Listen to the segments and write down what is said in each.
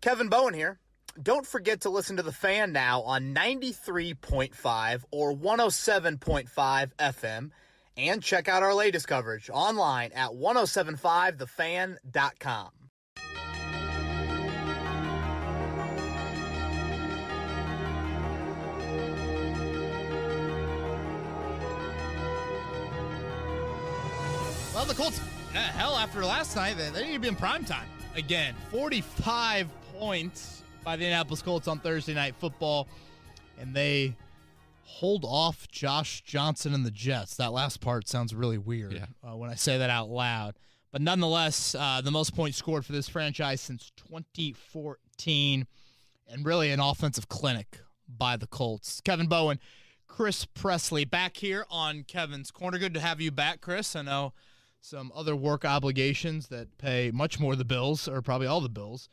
Kevin Bowen here. Don't forget to listen to The Fan now on 93.5 or 107.5 FM, and check out our latest coverage online at 1075thefan.com. Well, the Colts, hell, after last night, they need to be in primetime again. 45 points by the Indianapolis Colts on Thursday Night Football, and they hold off Josh Johnson and the Jets. That last part sounds really weird when I say that out loud. But nonetheless, the most points scored for this franchise since 2014, and really an offensive clinic by the Colts. Kevin Bowen, Chris Presley, back here on Kevin's Corner. Good to have you back, Chris. I know some other work obligations that pay much more the bills, or probably all the bills,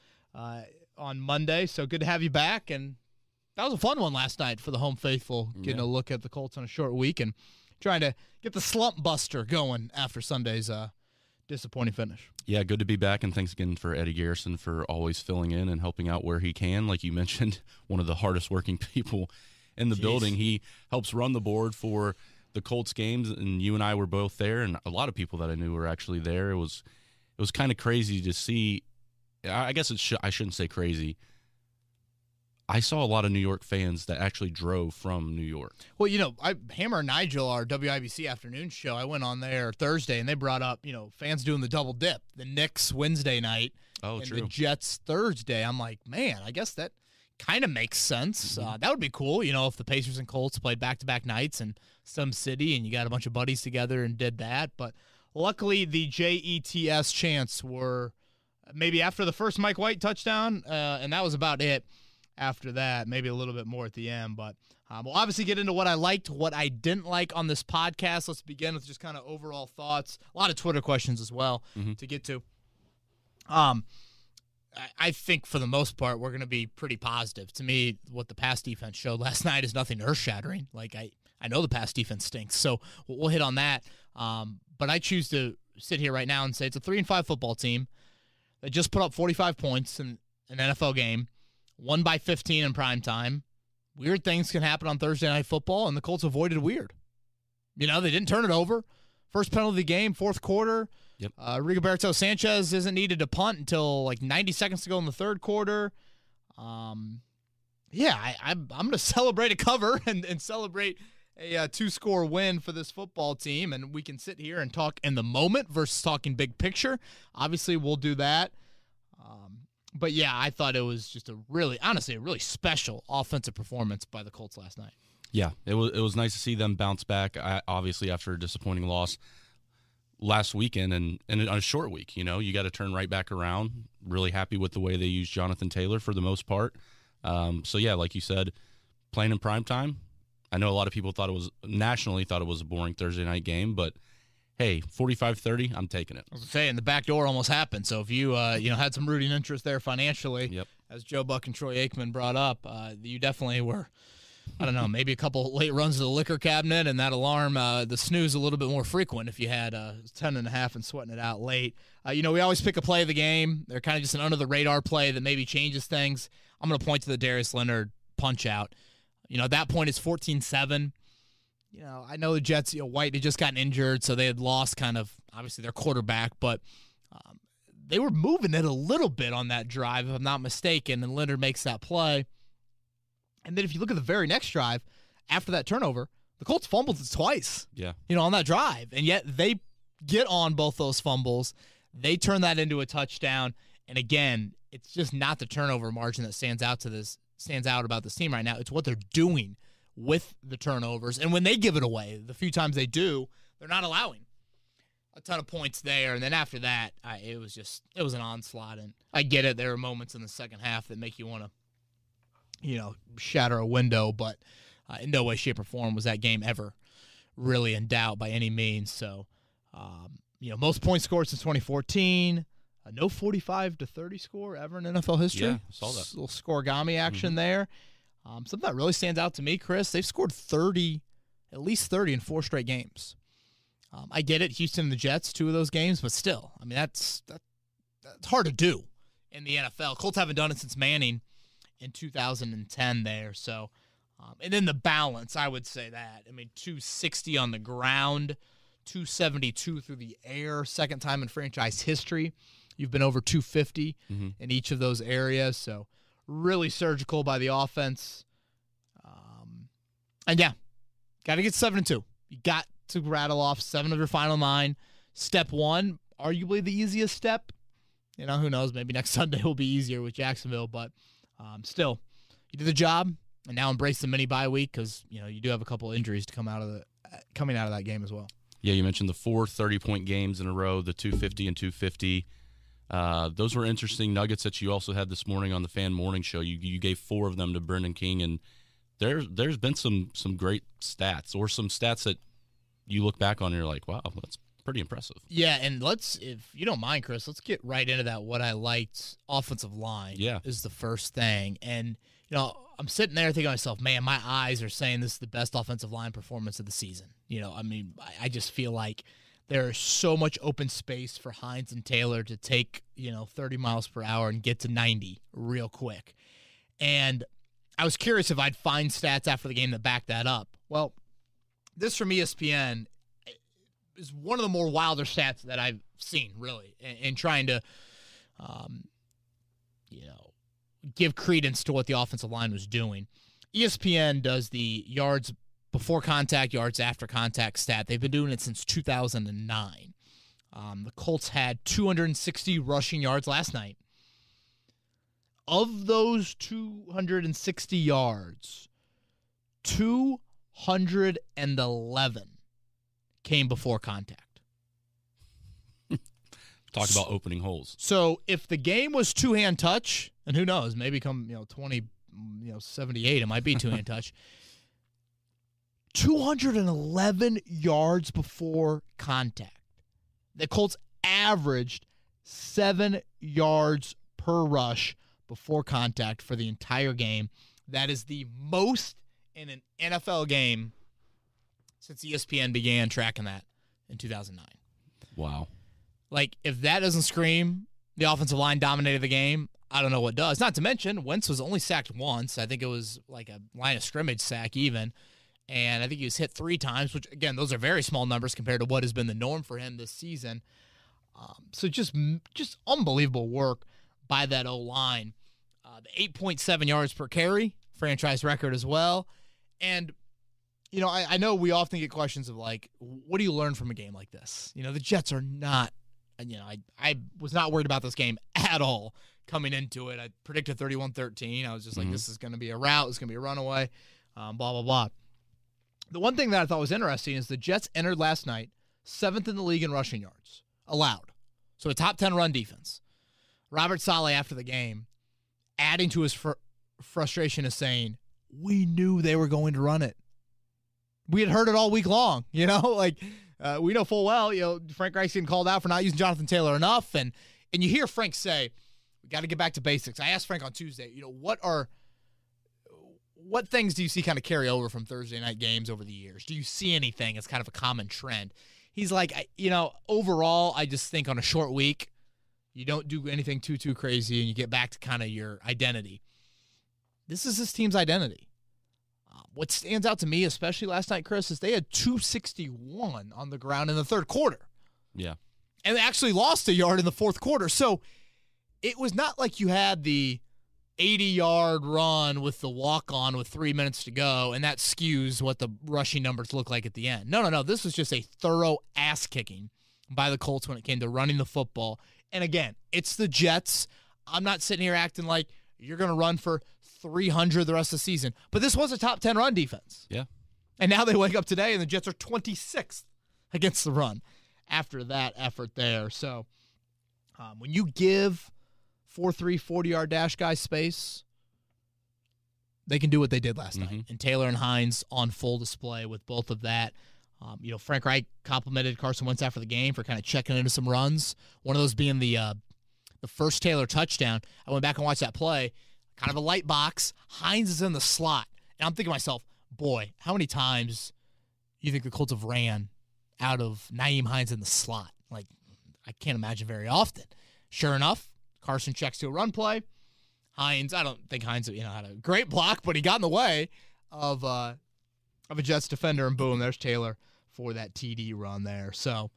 on Monday. So good to have you back. And that was a fun one last night for the home faithful, getting a look at the Colts on a short week and trying to get the slump buster going after Sunday's disappointing finish. Yeah, good to be back, and thanks again for Eddie Garrison for always filling in and helping out where he can. Like you mentioned, one of the hardest working people in the building. He helps run the board for the Colts games, and you and I were both there, and a lot of people that I knew were actually there. It was kind of crazy to see. I guess I shouldn't say crazy. I saw a lot of New York fans that actually drove from New York. Well, Hammer and Nigel, our WIBC afternoon show, I went on there Thursday, and they brought up, fans doing the double dip. The Knicks Wednesday night and true. The Jets Thursday. I'm like, man, I guess that kind of makes sense. Mm-hmm. That would be cool, if the Pacers and Colts played back-to-back nights in some city and you got a bunch of buddies together and did that. But luckily, the JETS chants were maybe after the first Mike White touchdown, and that was about it. After that, maybe a little bit more at the end. But we'll obviously get into what I liked, what I didn't like on this podcast. Let's begin with just kind of overall thoughts. A lot of Twitter questions as well to get to. I think for the most part, we're going to be pretty positive. To me, what the pass defense showed last night is nothing earth-shattering. Like, I know the pass defense stinks, so we'll hit on that. But I choose to sit here right now and say it's a 3-5 football team that just put up 45 points in an NFL game, won by 15 in prime time. Weird things can happen on Thursday Night Football, and the Colts avoided weird. They didn't turn it over. First penalty of the game, fourth quarter. Yep. Rigoberto Sanchez isn't needed to punt until like 90 seconds to go in the third quarter. I'm going to celebrate a cover and celebrate a two-score win for this football team, and we can sit here and talk in the moment versus talking big picture. Obviously, we'll do that. But, yeah, I thought it was just a really special offensive performance by the Colts last night. Yeah, it was nice to see them bounce back, obviously, after a disappointing loss last weekend and on a short week. You got to turn right back around. Really happy with the way they used Jonathan Taylor for the most part. So, yeah, like you said, playing in primetime. I know a lot of people nationally thought it was a boring Thursday night game, but hey, 45-30, I'm taking it. I was saying, the back door almost happened. So if you had some rooting interest there financially, as Joe Buck and Troy Aikman brought up, you definitely were, I don't know, maybe a couple late runs to the liquor cabinet, and that alarm, the snooze a little bit more frequent if you had 10.5 and sweating it out late. We always pick a play of the game. They're kind of just an under-the-radar play that maybe changes things. I'm going to point to the Darius Leonard punch-out. At that point, it's 14-7. I know the Jets, White had just gotten injured, so they had lost kind of, obviously, their quarterback, but they were moving it a little bit on that drive, if I'm not mistaken, and Leonard makes that play. And then if you look at the very next drive, after that turnover, the Colts fumbled it twice. Yeah. On that drive. And yet they get on both those fumbles. They turn that into a touchdown. And again, it's just not the turnover margin that stands out about this team right now. It's what they're doing with the turnovers. And when they give it away, the few times they do, they're not allowing a ton of points there. And then after that, it was an onslaught. And I get it. There are moments in the second half that make you want to, shatter a window. But in no way, shape, or form was that game ever really in doubt by any means. So, most points scored since 2014. No 45-30 score ever in NFL history. Yeah, I saw that. Little scoregami action there. Something that really stands out to me, Chris, they've scored at least 30 in 4 straight games. I get it, Houston and the Jets, 2 of those games, but still, that's hard to do in the NFL. Colts haven't done it since Manning in 2010 there. So, and then the balance, I would say that. I mean, 260 on the ground, 272 through the air, second time in franchise history. You've been over 250 in each of those areas. So, really surgical by the offense. And yeah, got to get 7-2. You got to rattle off 7 of your final 9. Step 1, arguably the easiest step. You know, who knows? Maybe next Sunday will be easier with Jacksonville, but still, you did the job, and now embrace the mini bye week because you do have a couple injuries to coming out of that game as well. Yeah, you mentioned the 4 30-point games in a row, the 250 and 250. Those were interesting nuggets that you also had this morning on the Fan Morning Show. You gave 4 of them to Brendan King, and there's been some great stats, or some stats that you look back on and you're like, wow, that's pretty impressive. Yeah, and if you don't mind, Chris, let's get right into that. What I liked, offensive line is the first thing. And, I'm sitting there thinking to myself, man, my eyes are saying this is the best offensive line performance of the season. I just feel like there's so much open space for Hines and Taylor to take, 30 miles per hour and get to 90 real quick. And I was curious if I'd find stats after the game that back that up. Well, this from ESPN is one of the more wilder stats that I've seen, really, in trying to, give credence to what the offensive line was doing. ESPN does the yards before contact, yards after contact stat. They've been doing it since 2009. The Colts had 260 rushing yards last night. Of those 260 yards, 211 came before contact. Talk about opening holes. So if the game was two-hand touch, and who knows, maybe come 78, it might be two-hand touch. 211 yards before contact. The Colts averaged 7 yards per rush before contact for the entire game. That is the most in an NFL game since ESPN began tracking that in 2009. Wow. Like, if that doesn't scream the offensive line dominated the game, I don't know what does. Not to mention, Wentz was only sacked once. I think it was like a line of scrimmage sack even. And I think he was hit 3 times, which, again, those are very small numbers compared to what has been the norm for him this season. So just unbelievable work by that O-line. The 8.7 yards per carry, franchise record as well. And, I know we often get questions of, like, what do you learn from a game like this? The Jets are not, I was not worried about this game at all coming into it. I predicted 31-13. I was just like, this is going to be a rout. It's going to be a runaway, blah, blah, blah. The one thing that I thought was interesting is the Jets entered last night 7th in the league in rushing yards, allowed. So a top 10 run defense. Robert Saleh, after the game, adding to his frustration, is saying, we knew they were going to run it. We had heard it all week long, we know full well, Frank Reich's getting called out for not using Jonathan Taylor enough. And you hear Frank say, we got to get back to basics. I asked Frank on Tuesday, what things do you see kind of carry over from Thursday night games over the years? Do you see anything as kind of a common trend? He's like, overall, I just think on a short week, you don't do anything too crazy and you get back to kind of your identity. This is this team's identity. What stands out to me, especially last night, Chris, is they had 261 on the ground in the third quarter. Yeah. And they actually lost a yard in the fourth quarter. So it was not like you had the 80-yard run with the walk-on with 3 minutes to go, and that skews what the rushing numbers look like at the end. No. This was just a thorough ass-kicking by the Colts when it came to running the football. And again, it's the Jets. I'm not sitting here acting like you're going to run for 300 the rest of the season. But this was a top 10 run defense. Yeah. And now they wake up today, and the Jets are 26th against the run after that effort there. So when you give 4-3, 40-yard dash guys space, they can do what they did last night. And Taylor and Hines on full display with both of that. Frank Reich complimented Carson Wentz after the game for kind of checking into some runs. One of those being the first Taylor touchdown. I went back and watched that play. Kind of a light box. Hines is in the slot. And I'm thinking to myself, boy, how many times you think the Colts have ran out of Nyheim Hines in the slot? Like, I can't imagine very often. Sure enough, Carson checks to a run play. Hines, I don't think Hines had a great block, but he got in the way of a Jets defender, and boom, there's Taylor for that TD run there. So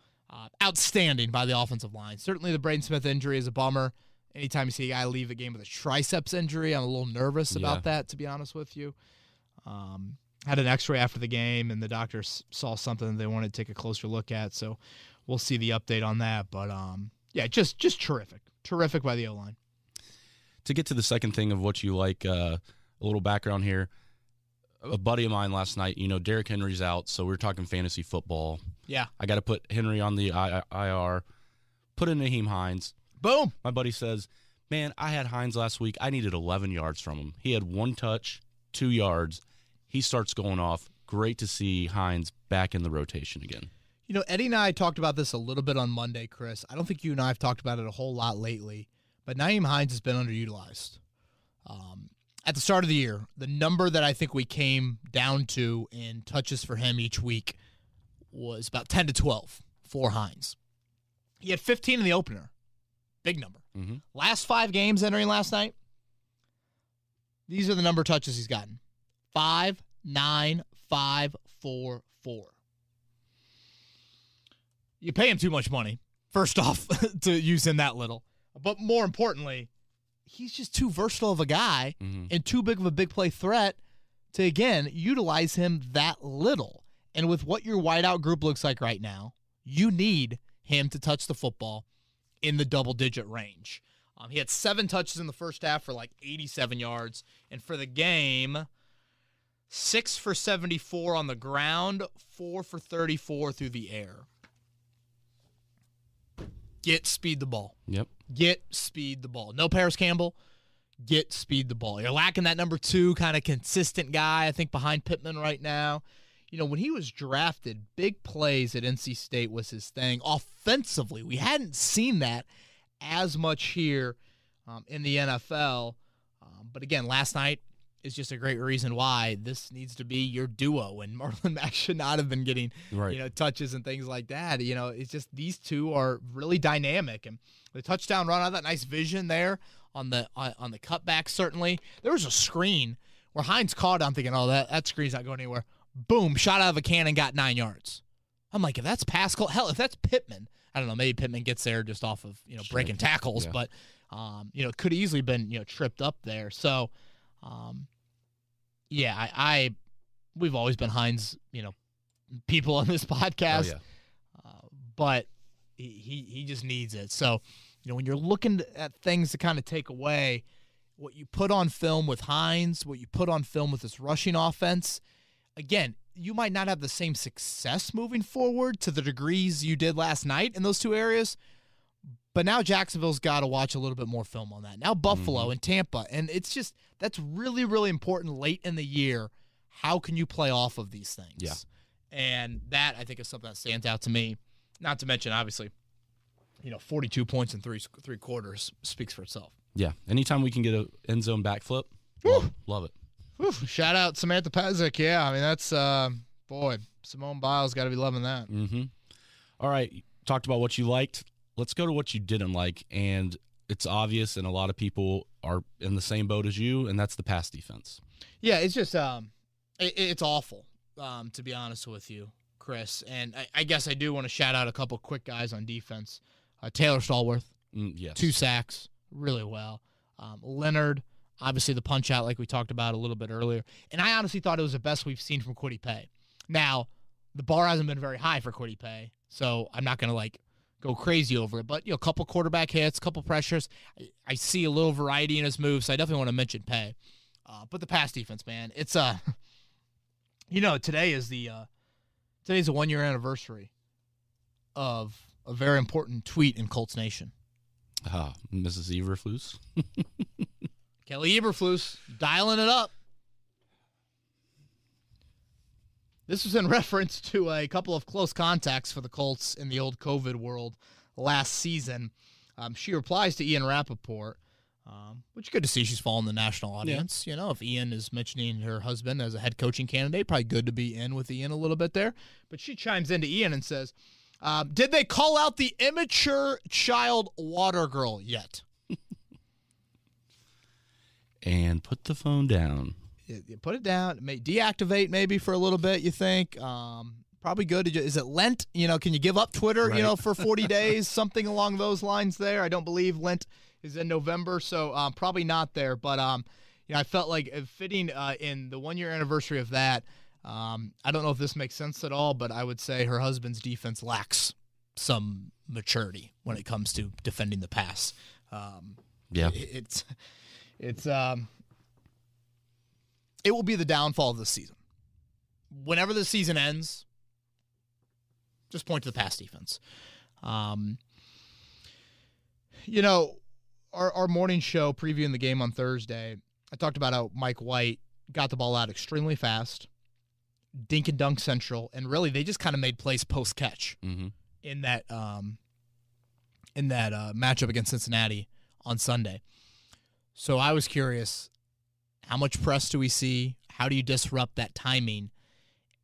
outstanding by the offensive line. Certainly the Braden Smith injury is a bummer. Anytime you see a guy leave a game with a triceps injury, I'm a little nervous about that, to be honest with you. Had an x-ray after the game, and the doctors saw something they wanted to take a closer look at, so we'll see the update on that. But, just terrific. Terrific by the O-line. To get to the second thing of what you like, a little background here. A buddy of mine last night, Derrick Henry's out, so we're talking fantasy football. Yeah. I got to put Henry on the IR, put in Naheem Hines. Boom. My buddy says, man, I had Hines last week. I needed 11 yards from him. He had 1 touch, 2 yards. He starts going off. Great to see Hines back in the rotation again. Eddie and I talked about this a little bit on Monday, Chris. I don't think you and I have talked about it a whole lot lately, but Naheem Hines has been underutilized. At the start of the year, the number that I think we came down to in touches for him each week was about 10 to 12 for Hines. He had 15 in the opener. Big number. Mm-hmm. Last 5 games entering last night, these are the number of touches he's gotten. 5, 9, 5, 4, 4. You pay him too much money, first off, to use him that little. But more importantly, he's just too versatile of a guy and too big of a big play threat to, again, utilize him that little. And with what your wideout group looks like right now, you need him to touch the football in the double-digit range. He had 7 touches in the first half for 87 yards. And for the game, 6 for 74 on the ground, 4 for 34 through the air. Get speed the ball. Yep. Get speed the ball. No Paris Campbell. Get speed the ball. You're lacking that number 2 kind of consistent guy, I think, behind Pittman right now. When he was drafted, big plays at NC State was his thing. Offensively, we hadn't seen that as much here in the NFL. But again, last night is just a great reason why this needs to be your duo. And Marlon Mack should not have been getting touches and things like that. It's just these two are really dynamic. And the touchdown run, I had that nice vision there on the cutback. Certainly, there was a screen where Hines caught it. I'm thinking, that screen's not going anywhere. Boom, shot out of a cannon, got 9 yards. I'm like, if that's Pascal, hell, if that's Pittman, I don't know, maybe Pittman gets there just off of, breaking tackles, but, could have easily been, tripped up there. So, we've always been Hines, people on this podcast, but he just needs it. So, when you're looking at things to kind of take away what you put on film with Hines, what you put on film with this rushing offense, again, you might not have the same success moving forward to the degrees you did last night in those 2 areas, but now Jacksonville's got to watch a little bit more film on that. Now Buffalo and Tampa, and it's just that's really, really important late in the year. How can you play off of these things? Yeah. And that, I think, is something that stands out to me. Not to mention, obviously, 42 points in three quarters speaks for itself. Yeah. Anytime we can get an end zone backflip, love it. Whew, shout out Samantha Pezic. Yeah, I mean, that's, Simone Biles got to be loving that. Mm-hmm. All right, talked about what you liked. Let's go to what you didn't like, and it's obvious, and a lot of people are in the same boat as you, and that's the pass defense. Yeah, it's just it's awful, to be honest with you, Chris. And I guess I do want to shout out a couple quick guys on defense. Taylor Stallworth, yes. 2 sacks, really well. Leonard, obviously the punch-out like we talked about a little bit earlier. And I honestly thought it was the best we've seen from Kwity Paye. Now, the bar hasn't been very high for Kwity Paye, so I'm not going to, go crazy over it. But, a couple quarterback hits, a couple pressures. I see a little variety in his moves, so I definitely want to mention Paye. But the pass defense, man, it's today is today's a 1-year anniversary of a very important tweet in Colts Nation. Mrs. Eberflus. Kelly Eberflus dialing it up. This was in reference to a couple of close contacts for the Colts in the old COVID world last season. She replies to Ian Rappaport, which is good to see she's following the national audience. Yeah. If Ian is mentioning her husband as a head coaching candidate, probably good to be in with Ian a little bit there. But she chimes into Ian and says, did they call out the immature child water girl yet? and put the phone down. You put it down. Deactivate maybe for a little bit, you think? Probably good. Is it Lent? Can you give up Twitter, Right. for 40 days? Something along those lines there. I don't believe Lent is in November, so probably not there. But, I felt like fitting in the 1-year anniversary of that, I don't know if this makes sense at all, but I would say her husband's defense lacks some maturity when it comes to defending the pass. Yeah. It will be the downfall of the season. Whenever the season ends, just point to the pass defense. Our morning show previewing the game on Thursday, I talked about how Mike White got the ball out extremely fast, dink and dunk central, and really they just kind of made plays post-catch in that matchup against Cincinnati on Sunday. So I was curious, how much press do we see? How do you disrupt that timing?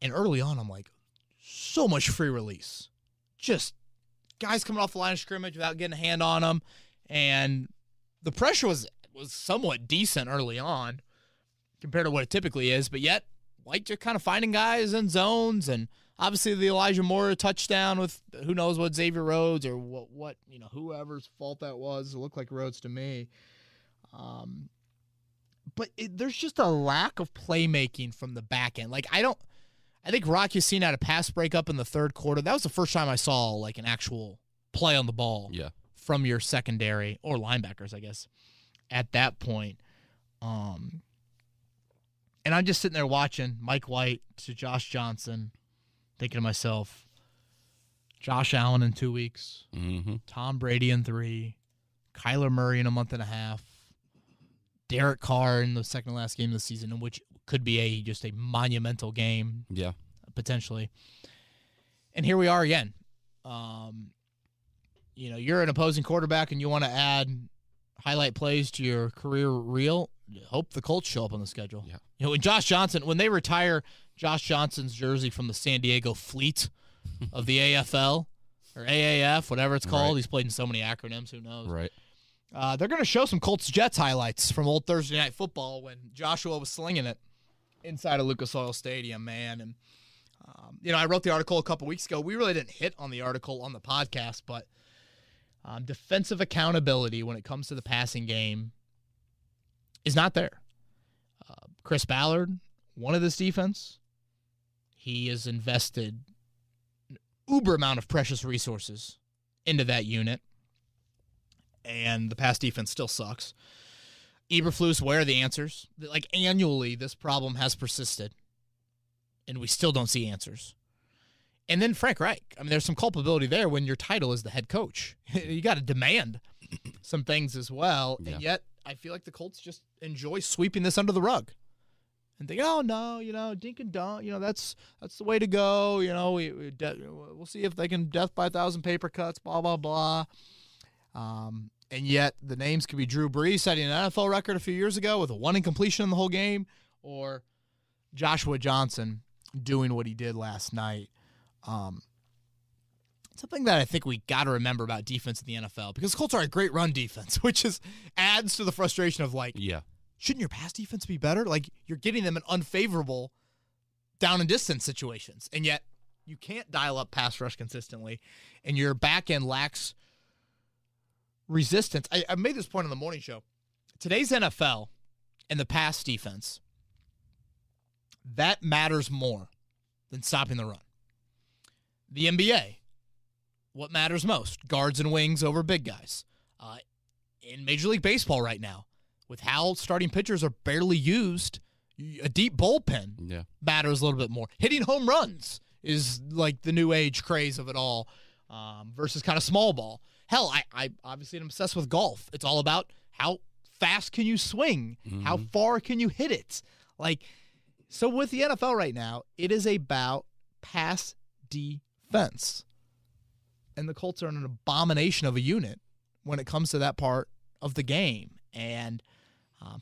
And early on, I'm like, so much free release. Just guys coming off the line of scrimmage without getting a hand on them. And the pressure was somewhat decent early on compared to what it typically is. But yet, White just kind of finding guys in zones. And obviously the Elijah Moore touchdown with who knows what Xavier Rhodes or what whoever's fault that was. It looked like Rhodes to me. But there's just a lack of playmaking from the back end. Like, I think Rock Yassin had a pass breakup in the third quarter. That was the first time I saw, like, an actual play on the ball from your secondary or linebackers, I guess, at that point. And I'm just sitting there watching Mike White to Josh Johnson, thinking to myself, Josh Allen in 2 weeks, Tom Brady in 3, Kyler Murray in a month and a half, Derek Carr in the second to last game of the season, in which could be just a monumental game, potentially. And here we are again. You're an opposing quarterback and you want to add highlight plays to your career reel. Hope the Colts show up on the schedule. Yeah. When Josh Johnson, when they retire Josh Johnson's jersey from the San Diego Fleet of the AFL or AAF, whatever it's called, he's played in so many acronyms. Who knows? Right. They're going to show some Colts-Jets highlights from old Thursday Night Football when Joshua was slinging it inside of Lucas Oil Stadium, man. And, I wrote the article a couple weeks ago. We really didn't hit on the article on the podcast, but defensive accountability when it comes to the passing game is not there. Chris Ballard wanted this defense. He has invested an uber amount of precious resources into that unit. And the pass defense still sucks. Eberflus, where are the answers? Like, annually, this problem has persisted, and we still don't see answers. And then Frank Reich. I mean, there's some culpability there when your title is the head coach. You got to demand some things as well. Yeah. And yet, I feel like the Colts just enjoy sweeping this under the rug. And think, oh, no, dink and dunk, that's the way to go. We'll see if they can death by 1,000 paper cuts, blah, blah, blah. And yet the names could be Drew Brees setting an NFL record a few years ago with a 1 incompletion in the whole game, or Joshua Johnson doing what he did last night. Something that I think we got to remember about defense in the NFL, because the Colts are a great run defense, which adds to the frustration of shouldn't your pass defense be better? Like, you're getting them in unfavorable down and distance situations, and yet you can't dial up pass rush consistently, and your back end lacks resistance. I made this point on the morning show. Today's NFL and the pass defense, that matters more than stopping the run. The NBA, what matters most? Guards and wings over big guys. In Major League Baseball right now, with how starting pitchers are barely used, a deep bullpen matters a little bit more. Hitting home runs is like the new age craze of it all, versus kind of small ball. Hell, I obviously am obsessed with golf. It's all about how fast can you swing? How far can you hit it? So with the NFL right now, it is about pass defense. And the Colts are an abomination of a unit when it comes to that part of the game. And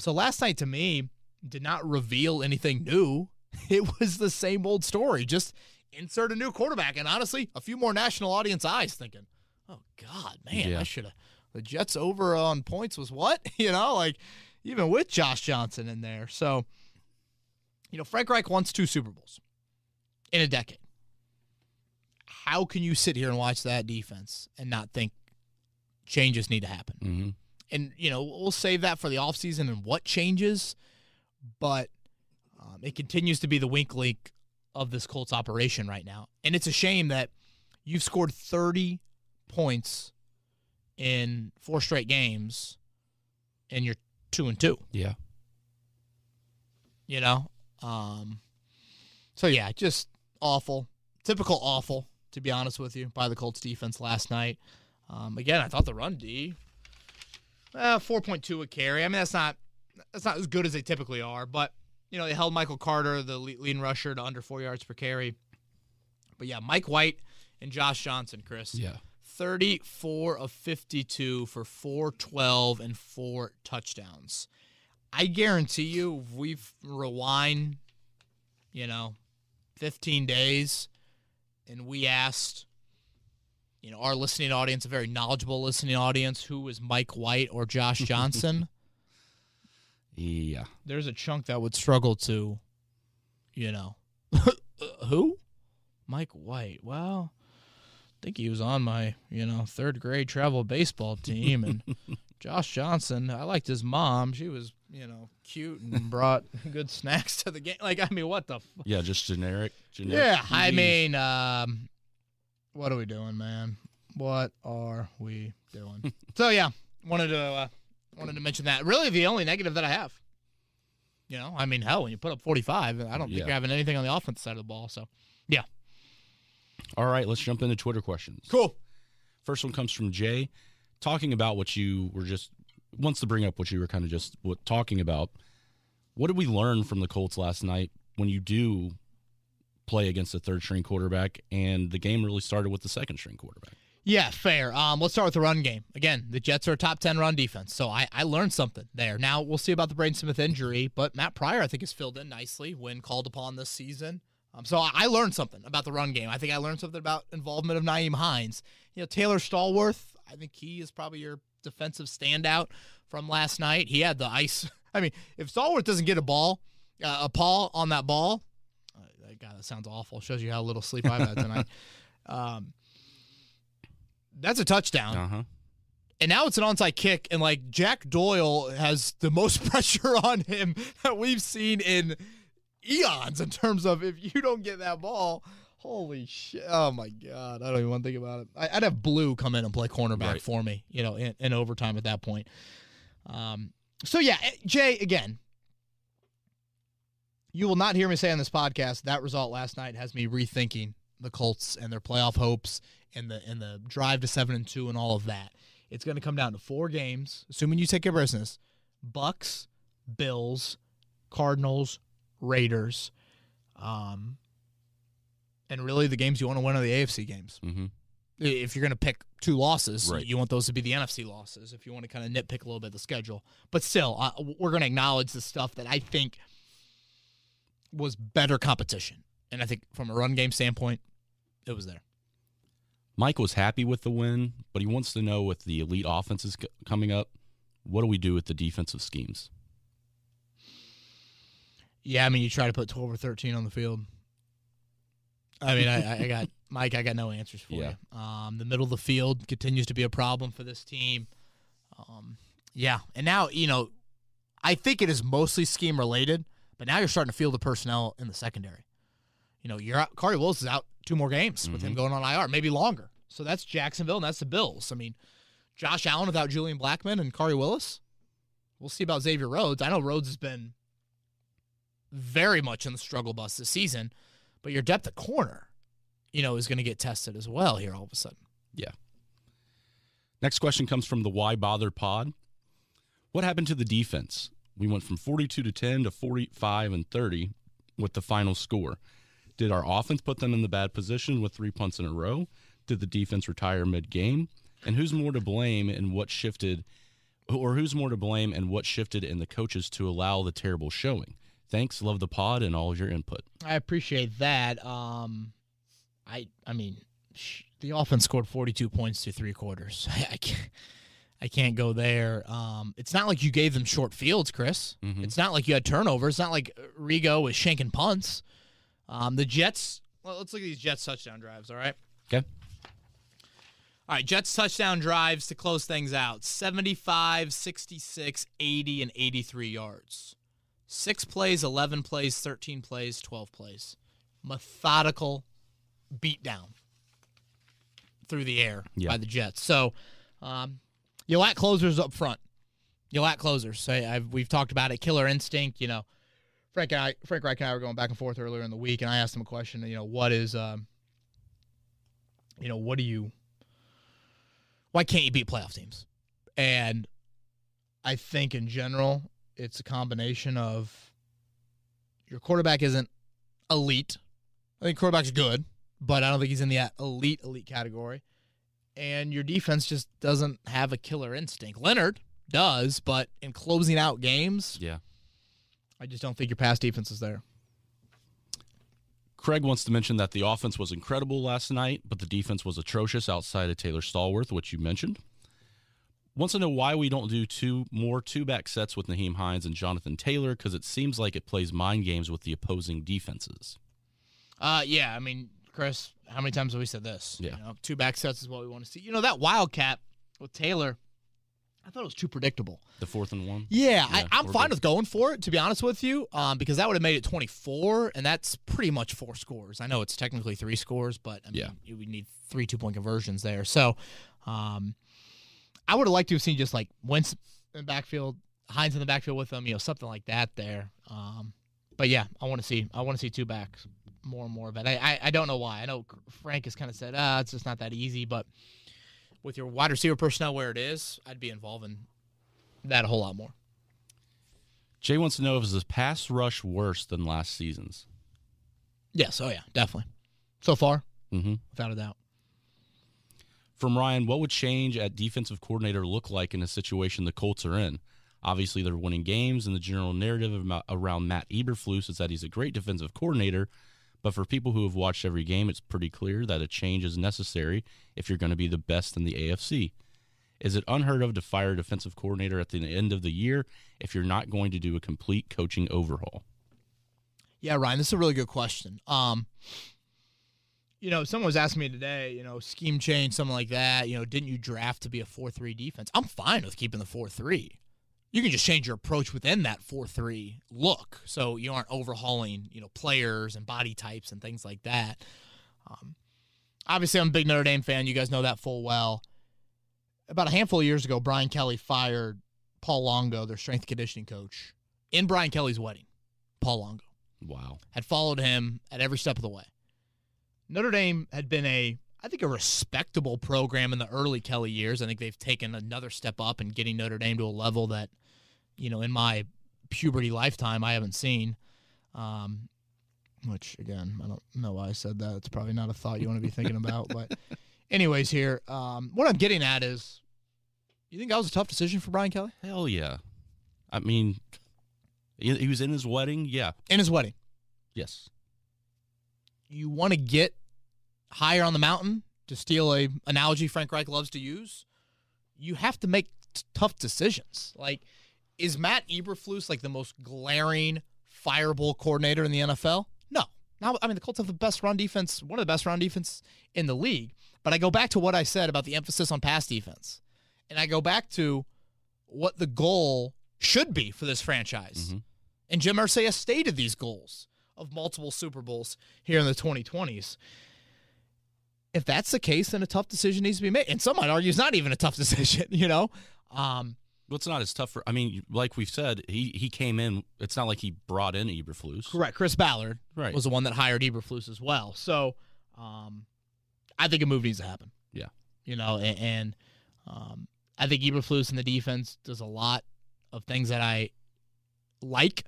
so last night, to me, did not reveal anything new. It was the same old story. Just insert a new quarterback. And honestly, a few more national audience eyes thinking, oh, God, man, I should have. The Jets over on points was what? even with Josh Johnson in there. So, Frank Reich wants 2 Super Bowls in a decade. How can you sit here and watch that defense and not think changes need to happen? Mm-hmm. And, we'll save that for the offseason and what changes, but it continues to be the weak link of this Colts operation right now. And it's a shame that you've scored 30 points in 4 straight games and you're 2-2. Yeah. So, yeah, just awful. Typical awful, to be honest with you, by the Colts defense last night. Again, I thought the run D, 4.2 a carry. I mean, that's not as good as they typically are, but, they held Michael Carter, the leading rusher, to under 4 yards per carry. But, yeah, Mike White and Josh Johnson, Chris. Yeah. 34 of 52 for 412 and 4 touchdowns. I guarantee you, if we rewind, 15 days, and we asked, our listening audience, a very knowledgeable listening audience, who is Mike White or Josh Johnson? Yeah. There's a chunk that would struggle to, who? Mike White. Well, I think he was on my, 3rd grade travel baseball team. And Josh Johnson, I liked his mom. She was, cute and brought good snacks to the game. What the fuck? Yeah, just generic. Yeah, TVs. I mean, what are we doing, man? What are we doing? So, yeah, wanted to mention that. Really, the only negative that I have. Hell, when you put up 45, I don't think you're having anything on the offensive side of the ball. So, yeah. All right, let's jump into Twitter questions. Cool. First one comes from Jay, talking about what you were wants to bring up what you were kind of just talking about. What did we learn from the Colts last night when you do play against a third-string quarterback, and the game really started with the second-string quarterback? Yeah, fair. Let's start with the run game. Again, the Jets are a top 10 run defense, so I learned something there. Now, we'll see about the Braden Smith injury, but Matt Pryor, I think, has filled in nicely when called upon this season. So I learned something about the run game. I think I learned something about involvement of Nyheim Hines. Taylor Stallworth, I think he is probably your defensive standout from last night. He had the ice. I mean, if Stallworth doesn't get a paw on that ball, God, that sounds awful. Shows you how little sleep I've had tonight. That's a touchdown. Uh-huh. And now it's an onside kick, and Jack Doyle has the most pressure on him that we've seen in eons in terms of if you don't get that ball, holy shit. Oh, my God. I don't even want to think about it. I'd have Blue come in and play cornerback for me, in overtime at that point. So, yeah, Jay, again, you will not hear me say on this podcast that result last night has me rethinking the Colts and their playoff hopes and the drive to 7-2 and all of that. It's going to come down to 4 games, assuming you take care of business. Bucks, Bills, Cardinals, Raiders, and really the games you want to win are the AFC games. Mm-hmm. If you're going to pick 2 losses, right, you want those to be the NFC losses if you want to kind of nitpick a little bit of the schedule. But still, we're going to acknowledge the stuff that I think was better competition. And I think from a run game standpoint, it was there. Mike was happy with the win, but he wants to know with the elite offenses coming up, what do we do with the defensive schemes? Yeah, you try to put 12 or 13 on the field. I got Mike. I got no answers for you. The middle of the field continues to be a problem for this team. And now I think it is mostly scheme related, but now you're starting to feel the personnel in the secondary. You're out. Corey Willis is out 2 more games with him going on IR, maybe longer. So that's Jacksonville and that's the Bills. Josh Allen without Julian Blackmon and Corey Willis. We'll see about Xavier Rhodes. I know Rhodes has been very much in the struggle bus this season, but your depth at corner, is going to get tested as well here all of a sudden. Yeah. Next question comes from the Why Bother Pod. What happened to the defense? We went from 42-10 to 45-30 with the final score. Did our offense put them in the bad position with 3 punts in a row? Did the defense retire mid-game? And who's more to blame and what shifted in the coaches to allow the terrible showing? Thanks. Love the pod and all of your input. I appreciate that. The offense scored 42 points through 3 quarters. I can't go there. It's not like you gave them short fields, Chris. Mm-hmm. It's not like you had turnovers. It's not like Rigo was shanking punts. The Jets, well, let's look at these Jets touchdown drives, all right? Okay. All right, Jets touchdown drives to close things out. 75, 66, 80, and 83 yards. 6 plays, 11 plays, 13 plays, 12 plays. Methodical beatdown through the air by the Jets. So you lack closers up front. You lack closers. We've talked about it. Killer instinct. You know, Frank Reich and I were going back and forth earlier in the week, and I asked him a question. You know, why can't you beat playoff teams? And I think in general, it's a combination of your quarterback isn't elite. I think quarterback's good, but I don't think he's in the elite category. And your defense just doesn't have a killer instinct. Leonard does, but in closing out games, I just don't think your pass defense is there. Craig wants to mention that the offense was incredible last night, but the defense was atrocious outside of Taylor Stallworth, which you mentioned. Wants to know why we don't do two-back sets with Nyheim Hines and Jonathan Taylor, because it seems like it plays mind games with the opposing defenses. Yeah, I mean, Chris, how many times have we said this? Yeah. You know, 2-back sets is what we want to see. You know, that Wildcat with Taylor, I thought it was too predictable. The 4th and 1? Yeah, I'm fine with going for it, to be honest with you, because that would have made it 24, and that's pretty much 4 scores. I know it's technically 3 scores, but I mean, we need 3 2-point conversions there. So I would have liked to have seen just like Wentz in the backfield, Hines in the backfield with them, you know, something like that there. But yeah, I want to see 2 backs, more and more of it. I don't know why. I know Frank has kind of said, it's just not that easy, but with your wide receiver personnel where it is, I'd be involving that a whole lot more. Jay wants to know if the pass rush worse than last season's. Yes, oh yeah, definitely. So far, without a doubt. From Ryan, what would change at defensive coordinator look like in a situation the Colts are in? Obviously, they're winning games, and the general narrative around Matt Eberflus is that he's a great defensive coordinator. But for people who have watched every game, it's pretty clear that a change is necessary if you're going to be the best in the AFC. Is it unheard of to fire a defensive coordinator at the end of the year if you're not going to do a complete coaching overhaul? Yeah, Ryan, this is a really good question. You know, someone was asking me today, you know, scheme change, something like that. You know, didn't you draft to be a 4-3 defense? I'm fine with keeping the 4-3. You can just change your approach within that 4-3 look, so you aren't overhauling, you know, players and body types and things like that. Obviously, I'm a big Notre Dame fan. You guys know that full well. About a handful of years ago, Brian Kelly fired Paul Longo, their strength and conditioning coach, in Brian Kelly's wedding. Paul Longo. Wow. Had followed him at every step of the way. Notre Dame had been a respectable program in the early Kelly years. I think they've taken another step up in getting Notre Dame to a level that, you know, in my puberty lifetime, I haven't seen. Which, again, I don't know why I said that. It's probably not a thought you want to be thinking about. But anyways here, what I'm getting at is, you think that was a tough decision for Brian Kelly? Hell yeah. I mean, he was in his wedding? Yeah. In his wedding. Yes. You want to get higher on the mountain, to steal a analogy Frank Reich loves to use, you have to make tough decisions. Like, is Matt Eberflus like the most glaring fireable coordinator in the NFL? No. Now, I mean, the Colts have the best run defense, one of the best run defense in the league. But I go back to what I said about the emphasis on pass defense. And I go back to what the goal should be for this franchise. And Jim Irsay has stated these goals of multiple Super Bowls here in the 2020s. If that's the case, then a tough decision needs to be made. And some might argue it's not even a tough decision, you know? Well, it's not as tough for, I mean, like we've said, he came in, it's not like he brought in Eberflus. Correct. Chris Ballard was the one that hired Eberflus as well. So I think a move needs to happen. Yeah. You know, and I think Eberflus in the defense does a lot of things that I like.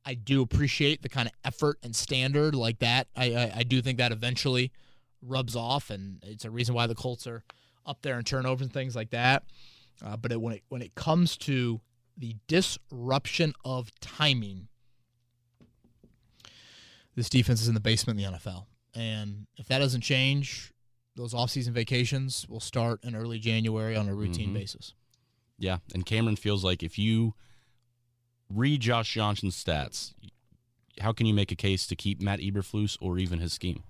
I do appreciate the kind of effort and standard like that. I do think that eventually rubs off, and it's a reason why the Colts are up there in turnovers and things like that. But when it comes to the disruption of timing, this defense is in the basement in the NFL. And if that doesn't change, those off-season vacations will start in early January on a routine basis. Yeah, and Cameron feels like if you read Josh Johnson's stats, how can you make a case to keep Matt Eberflus or even his scheme?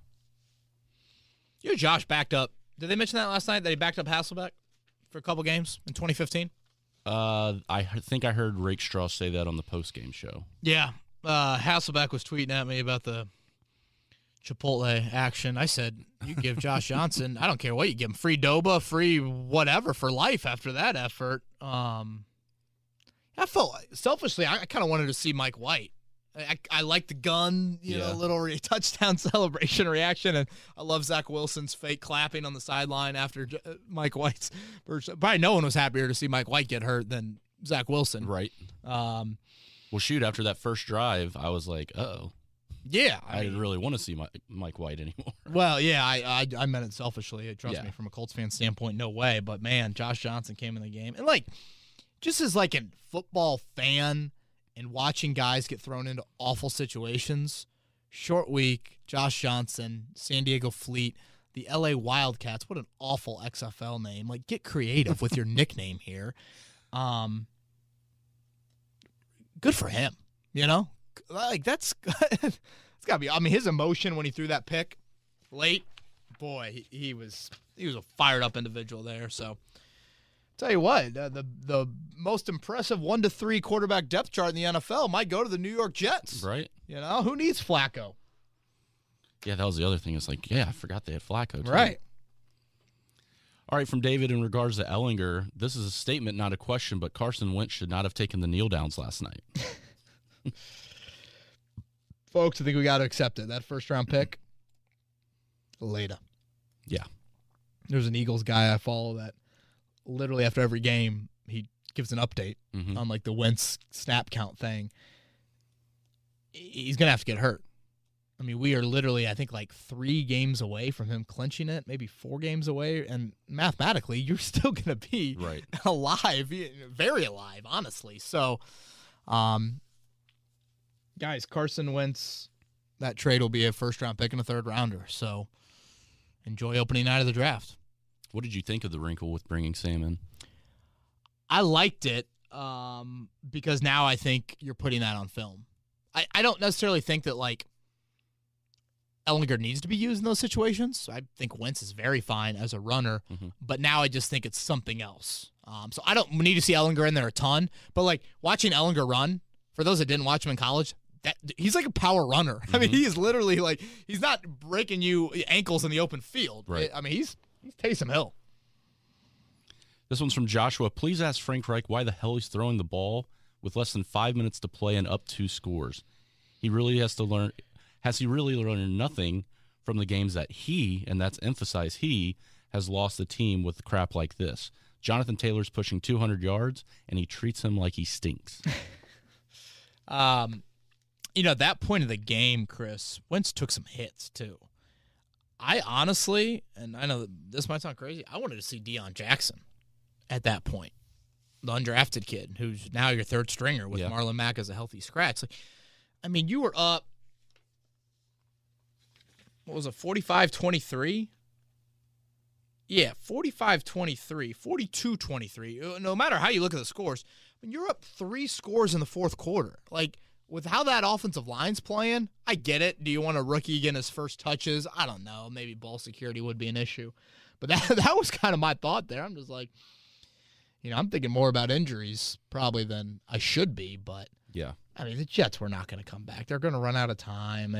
Josh backed up. Did they mention that last night, that he backed up Hasselbeck for a couple games in 2015? I think I heard Rakestraw say that on the post-game show. Yeah. Hasselbeck was tweeting at me about the Chipotle action. I said, you give Josh Johnson, I don't care what you give him, free Doba, free whatever for life after that effort. I felt, selfishly, I kind of wanted to see Mike White. I like the gun, little touchdown celebration reaction, and I love Zach Wilson's fake clapping on the sideline after Mike White's first. Probably no one was happier to see Mike White get hurt than Zach Wilson. Right. Well, shoot, after that first drive, I was like, uh-oh. Yeah. I didn't really want to see Mike White anymore. Well, yeah, I meant it selfishly. Trust me, from a Colts fan standpoint, no way. But, man, Josh Johnson came in the game. And, just as, a football fan and watching guys get thrown into awful situations, short week, Josh Johnson, San Diego Fleet, the LA Wildcats, what an awful XFL name. Get creative with your nickname here. Good for him, that's it's got to be. I mean, his emotion when he threw that pick late, boy, he was a fired up individual there. So, tell you what, the most impressive 1-3 quarterback depth chart in the NFL might go to the New York Jets. Right. Who needs Flacco? Yeah, that was the other thing. It's I forgot they had Flacco too. Right. All right, from David in regards to Ellinger, this is a statement, not a question, but Carson Wentz should not have taken the kneel downs last night. Folks, I think we got to accept it. That first-round pick, later. Yeah. There's an Eagles guy I follow that literally after every game, he gives an update on, the Wentz snap count thing. He's going to have to get hurt. I mean, we are literally, I think, 3 games away from him clinching it, maybe 4 games away. And mathematically, you're still going to be alive, very alive, honestly. So, guys, Carson Wentz, that trade will be a first-round pick and a third-rounder. So, enjoy opening night of the draft. What did you think of the wrinkle with bringing Sam in? I liked it because now I think you're putting that on film. I don't necessarily think that, Ellinger needs to be used in those situations. I think Wentz is very fine as a runner, but now I just think it's something else. So I don't need to see Ellinger in there a ton, but watching Ellinger run, for those that didn't watch him in college, he's like a power runner. I mean, he is literally he's not breaking you ankles in the open field. Right. I mean, he's Taysom Hill. This one's from Joshua. Please ask Frank Reich why the hell he's throwing the ball with less than 5 minutes to play and up 2 scores. He really has to learn. Has he really learned nothing from the games that he, and that's emphasized he, has lost the team with crap like this? Jonathan Taylor's pushing 200 yards, and he treats him like he stinks. That point of the game, Chris, Wentz took some hits, too. I honestly, and I know that this might sound crazy, I wanted to see Deion Jackson at that point. The undrafted kid, who's now your third stringer with Marlon Mack as a healthy scratch. You were up, what was it, 45-23? Yeah, 45-23, 42-23. No matter how you look at the scores, you're up 3 scores in the fourth quarter. With how that offensive line's playing, I get it. Do you want a rookie getting his first touches? I don't know. Maybe ball security would be an issue. But that was kind of my thought there. I'm just I'm thinking more about injuries probably than I should be. But, yeah, the Jets were not going to come back. They're going to run out of time.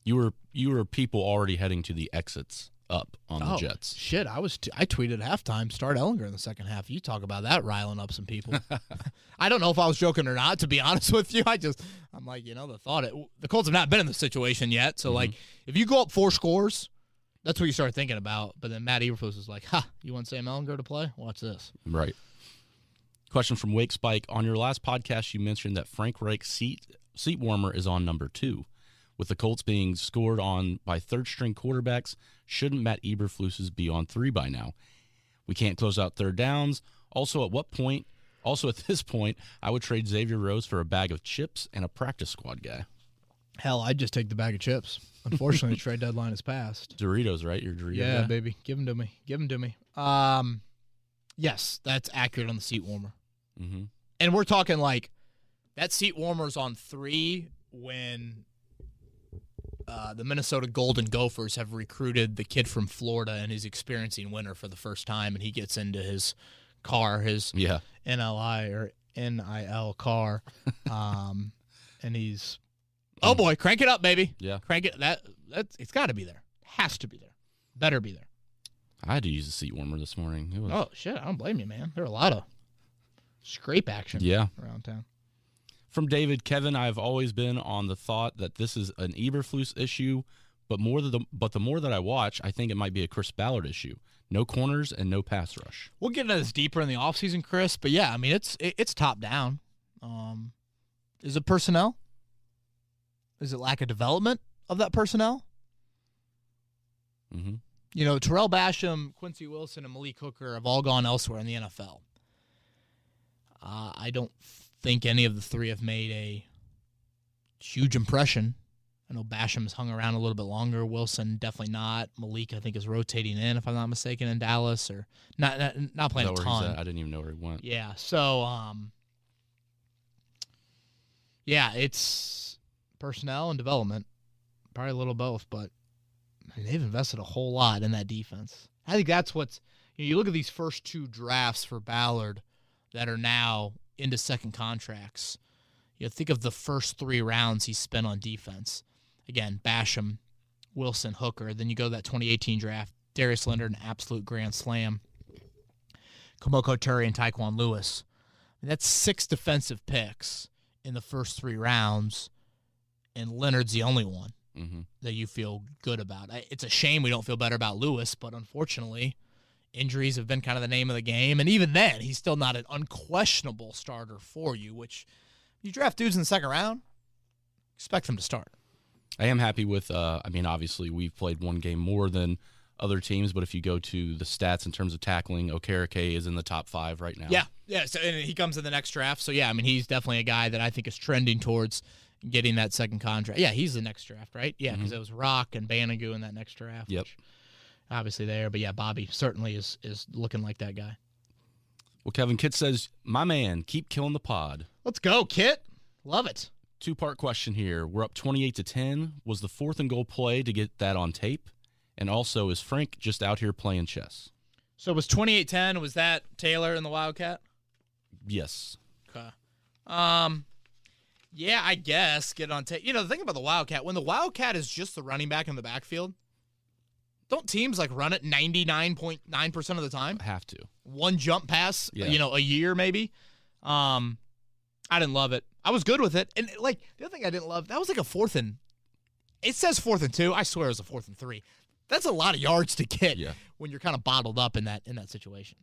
You were people already heading to the exits up on the Jets. Shit, I tweeted at halftime, start Ellinger in the second half. You talk about that riling up some people. I don't know if I was joking or not, to be honest with you. I'm like, the Colts have not been in this situation yet. So, if you go up 4 scores, that's what you start thinking about. But then Matt Eberflus is like, you want Sam Ellinger to play? Watch this. Right. Question from Wake Spike. On your last podcast, you mentioned that Frank Reich's seat warmer is on number 2. With the Colts being scored on by third-string quarterbacks, shouldn't Matt Eberflus's be on 3 by now? We can't close out third downs. Also, at this point, I would trade Xavier Rhodes for a bag of chips and a practice squad guy. Hell, I'd just take the bag of chips. Unfortunately, the trade deadline has passed. Doritos, right? Your Doritos. Yeah, baby. Give them to me. Give them to me. Yes, that's accurate on the seat warmer. Mm-hmm. And we're talking like that seat warmer's on 3 when the Minnesota Golden Gophers have recruited the kid from Florida and he's experiencing winter for the first time, and he gets into his car, his NLI or NIL car, and he's oh boy, crank it up, baby. Yeah, crank it. That's it's got to be there. Has to be there. Better be there. I had to use a seat warmer this morning. It was... Oh shit! I don't blame you, man. There are a lot of scrape action. Around town. From David, Kevin, I've always been on the thought that this is an Eberflus issue, but the more that I watch, I think it might be a Chris Ballard issue. No corners and no pass rush. We'll get into this deeper in the offseason, Chris, but yeah, I mean it's top down. Is it personnel? Is it lack of development of that personnel? Mm-hmm. You know, Terrell Basham, Quincy Wilson, and Malik Hooker have all gone elsewhere in the NFL. I don't think any of the 3 have made a huge impression. I know Basham's hung around a little bit longer. Wilson definitely not. Malik, I think, is rotating in, if I'm not mistaken, in Dallas, or not playing a ton. I didn't even know where he went. Yeah, so yeah, it's personnel and development, probably a little both, but I mean, they've invested a whole lot in that defense. I think that's what's you look at these first 2 drafts for Ballard that are now into second contracts. You think of the first 3 rounds he spent on defense. Again, Basham, Wilson, Hooker. Then you go to that 2018 draft, Darius Leonard, an absolute grand slam. Kamoko Turry and Tyquan Lewis. I mean, that's 6 defensive picks in the first 3 rounds, and Leonard's the only one that you feel good about. It's a shame we don't feel better about Lewis, but unfortunately, injuries have been kind of the name of the game, and even then, he's still not an unquestionable starter for you, which you draft dudes in the second round, expect them to start. I am happy with, obviously we've played one game more than other teams, but if you go to the stats in terms of tackling, Okereke is in the top 5 right now. Yeah, so, and he comes in the next draft, so yeah, I mean, he's definitely a guy that I think is trending towards getting that second contract. Yeah, he's the next draft, right? Yeah, because it was Rock and Banagoo in that next draft. Yep. Which, obviously there, but yeah, Bobby certainly is looking like that guy. Well, Kevin, Kit says, my man, keep killing the pod. Let's go, Kit. Love it. 2-part question here. We're up 28-10. Was the 4th and goal play to get that on tape? And also, is Frank just out here playing chess? So it was 28-10. Was that Taylor and the Wildcat? Yes. Okay. Yeah, I guess get on tape. You know, the thing about the Wildcat, when the Wildcat is just the running back in the backfield, don't teams like run it 99.9% of the time? Have to. One jump pass, a year maybe. I didn't love it. I was good with it. And like the other thing I didn't love, that was like a 4th and it says 4th and 2. I swear it was a 4th and 3. That's a lot of yards to get when you're kind of bottled up in that situation.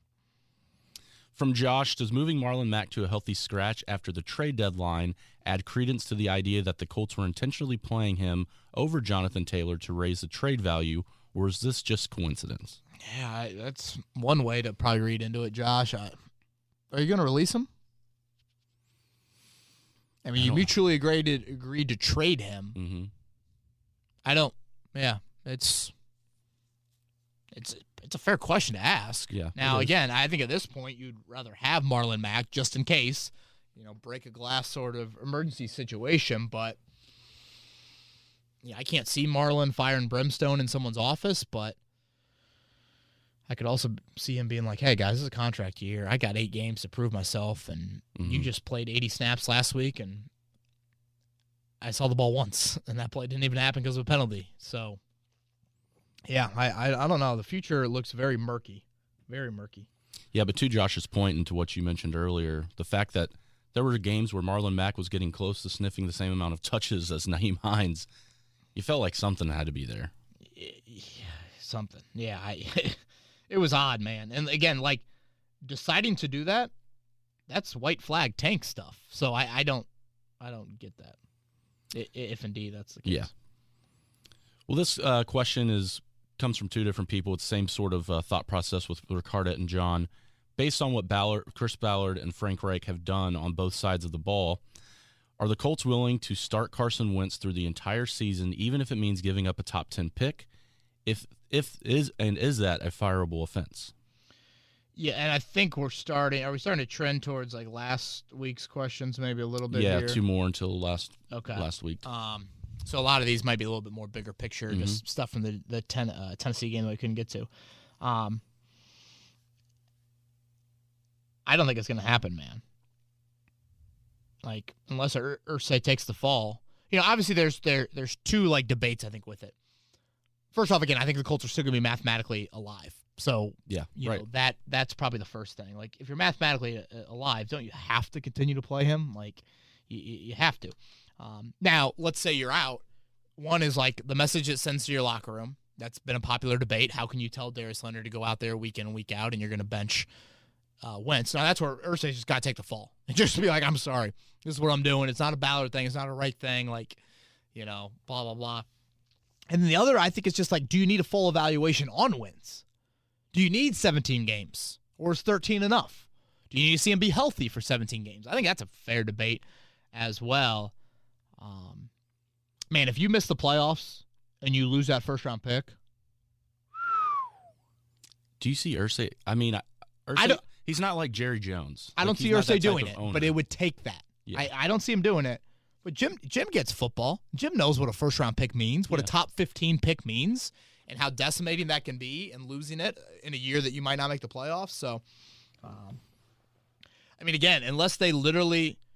From Josh, does moving Marlon Mack to a healthy scratch after the trade deadline add credence to the idea that the Colts were intentionally playing him over Jonathan Taylor to raise the trade value, or is this just coincidence? Yeah, that's one way to probably read into it, Josh. Are you going to release him? I mean, you mutually agreed to trade him. Mm-hmm. I don't. Yeah, it's a fair question to ask. Yeah. Now, again, I think at this point you'd rather have Marlon Mack just in case, break a glass sort of emergency situation. But yeah, I can't see Marlon firing brimstone in someone's office, but I could also see him being like, hey, guys, this is a contract year. I got 8 games to prove myself, and you just played 80 snaps last week, and I saw the ball once, and that play didn't even happen because of a penalty. So, yeah, I don't know. The future looks very murky, very murky. Yeah, but to Josh's point and to what you mentioned earlier, the fact that there were games where Marlon Mack was getting close to sniffing the same amount of touches as Nyheim Hines, you felt like something had to be there. Yeah, something. Yeah, it was odd, man. And again, like deciding to do that, that's white flag tank stuff. So I don't get that. If indeed that's the case. Yeah. Well, this question comes from 2 different people. It's the same sort of thought process with Ricardette and John. Based on what Chris Ballard and Frank Reich have done on both sides of the ball, Are the Colts willing to start Carson Wentz through the entire season, even if it means giving up a top 10 pick? Is that a fireable offense? Yeah, and I think are we starting to trend towards like last week's questions maybe a little bit here? 2 more until last week. So a lot of these might be a little bit more bigger picture, just stuff from the Tennessee game that we couldn't get to. I don't think it's going to happen, man. Like, unless Irsay takes the fall. Obviously there's two, like, debates, I think, with it. First off, again, I think the Colts are still going to be mathematically alive. So, yeah, know, that's probably the first thing. Like, if you're mathematically alive, don't you have to continue to play him? Like, you have to. Now, let's say you're out. One is, like, the message it sends to your locker room. That's been a popular debate. How can you tell Darius Leonard to go out there week in and week out and you're going to bench Wentz? Now, that's where Irsay's just got to take the fall. And just to be like, I'm sorry. This is what I'm doing. It's not a Ballard thing. It's not a right thing. Like, blah, blah, blah. And then the other, I think, is just like, do you need a full evaluation on Wentz? Do you need 17 games? Or is 13 enough? Do you need to see him be healthy for 17 games? I think that's a fair debate as well. Man, if you miss the playoffs and you lose that first-round pick. Do you see Irsay? I mean, Irsay, he's not like Jerry Jones. I don't see Irsay doing it, but it would take that. Yeah. I don't see him doing it. But Jim gets football. Jim knows what a first-round pick means, what a top 15 pick means, and how decimating that can be and losing it in a year that you might not make the playoffs. So, I mean, again, unless they literally –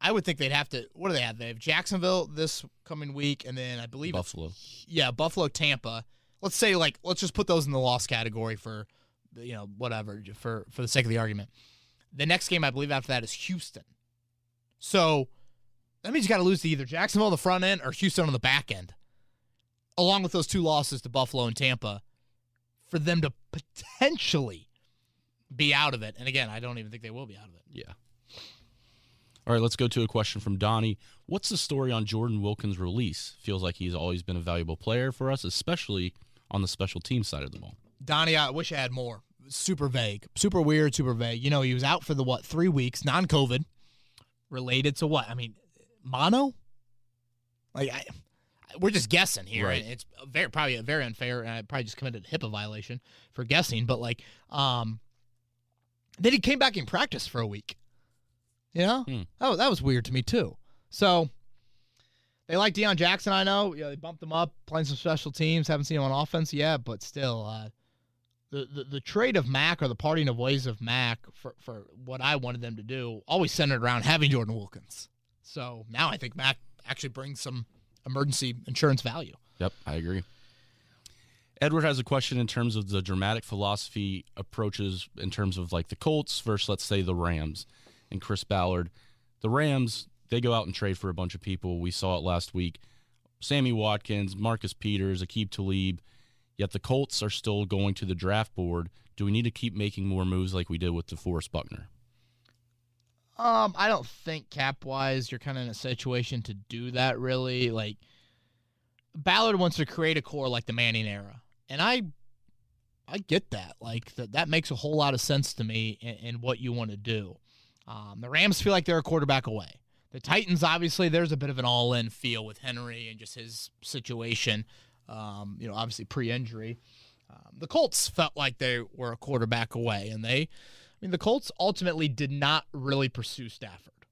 I would think they'd have to – what do they have? They have Jacksonville this coming week, and then I believe Buffalo. Buffalo, Tampa. Let's say, like, let's just put those in the loss category for, whatever, for the sake of the argument. The next game, I believe, after that is Houston. So that means you got to lose to either Jacksonville on the front end or Houston on the back end, along with those 2 losses to Buffalo and Tampa, for them to potentially be out of it. And again, I don't even think they will be out of it. Yeah. All right, let's go to a question from Donnie. What's the story on Jordan Wilkins' release? Feels like he's always been a valuable player for us, especially on the special team side of the ball. Donnie, I wish I had more. Super vague. Super weird, super vague. He was out for 3 weeks, non-COVID, related to what? I mean, mono? Like, we're just guessing here. Right. It's probably very unfair, and I probably just committed a HIPAA violation for guessing. But, then he came back in practice for a week. Oh, that was weird to me, too. So, they like Deion Jackson, I know. They bumped him up, playing some special teams. Haven't seen him on offense yet, but still, the trade of Mac or the parting of ways of Mac for what I wanted them to do always centered around having Jordan Wilkins. So, now I think Mac actually brings some emergency insurance value. Yep, I agree. Edward has a question in terms of the dramatic philosophy approaches in terms of like the Colts versus, let's say, the Rams and Chris Ballard. The Rams, they go out and trade for a bunch of people. We saw it last week. Sammy Watkins, Marcus Peters, Aqib Talib. Yet the Colts are still going to the draft board. Do we need to keep making more moves like we did with DeForest Buckner? I don't think cap-wise you're kind of in a situation to do that, really. Like, Ballard wants to create a core like the Manning era. And I get that. Like, that makes a whole lot of sense to me in what you want to do. The Rams feel like they're a quarterback away. The Titans, obviously, there's a bit of an all-in feel with Henry and just his situation, obviously pre-injury. The Colts felt like they were a quarterback away, and the Colts ultimately did not really pursue Stafford,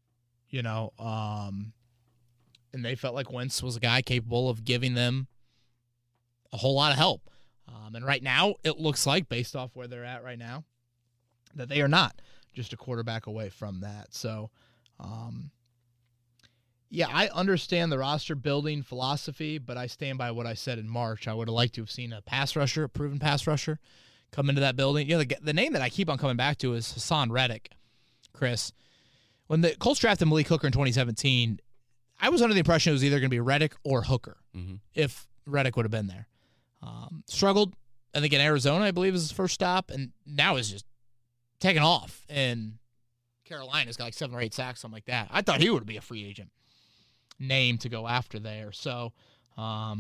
and they felt like Wentz was a guy capable of giving them a whole lot of help. And right now, it looks like, based off where they're at right now, that they are not just a quarterback away from that. So, I understand the roster building philosophy, but I stand by what I said in March. I would have liked to have seen a proven pass rusher, come into that building. The name that I keep on coming back to is Hassan Reddick, Chris. When the Colts drafted Malik Hooker in 2017, I was under the impression it was either going to be Reddick or Hooker, if Reddick would have been there. Struggled, I think, in Arizona, I believe, is his first stop, and now is just taking off. And Carolina's got like 7 or 8 sacks, something like that. I thought he would be a free agent name to go after there. So, Now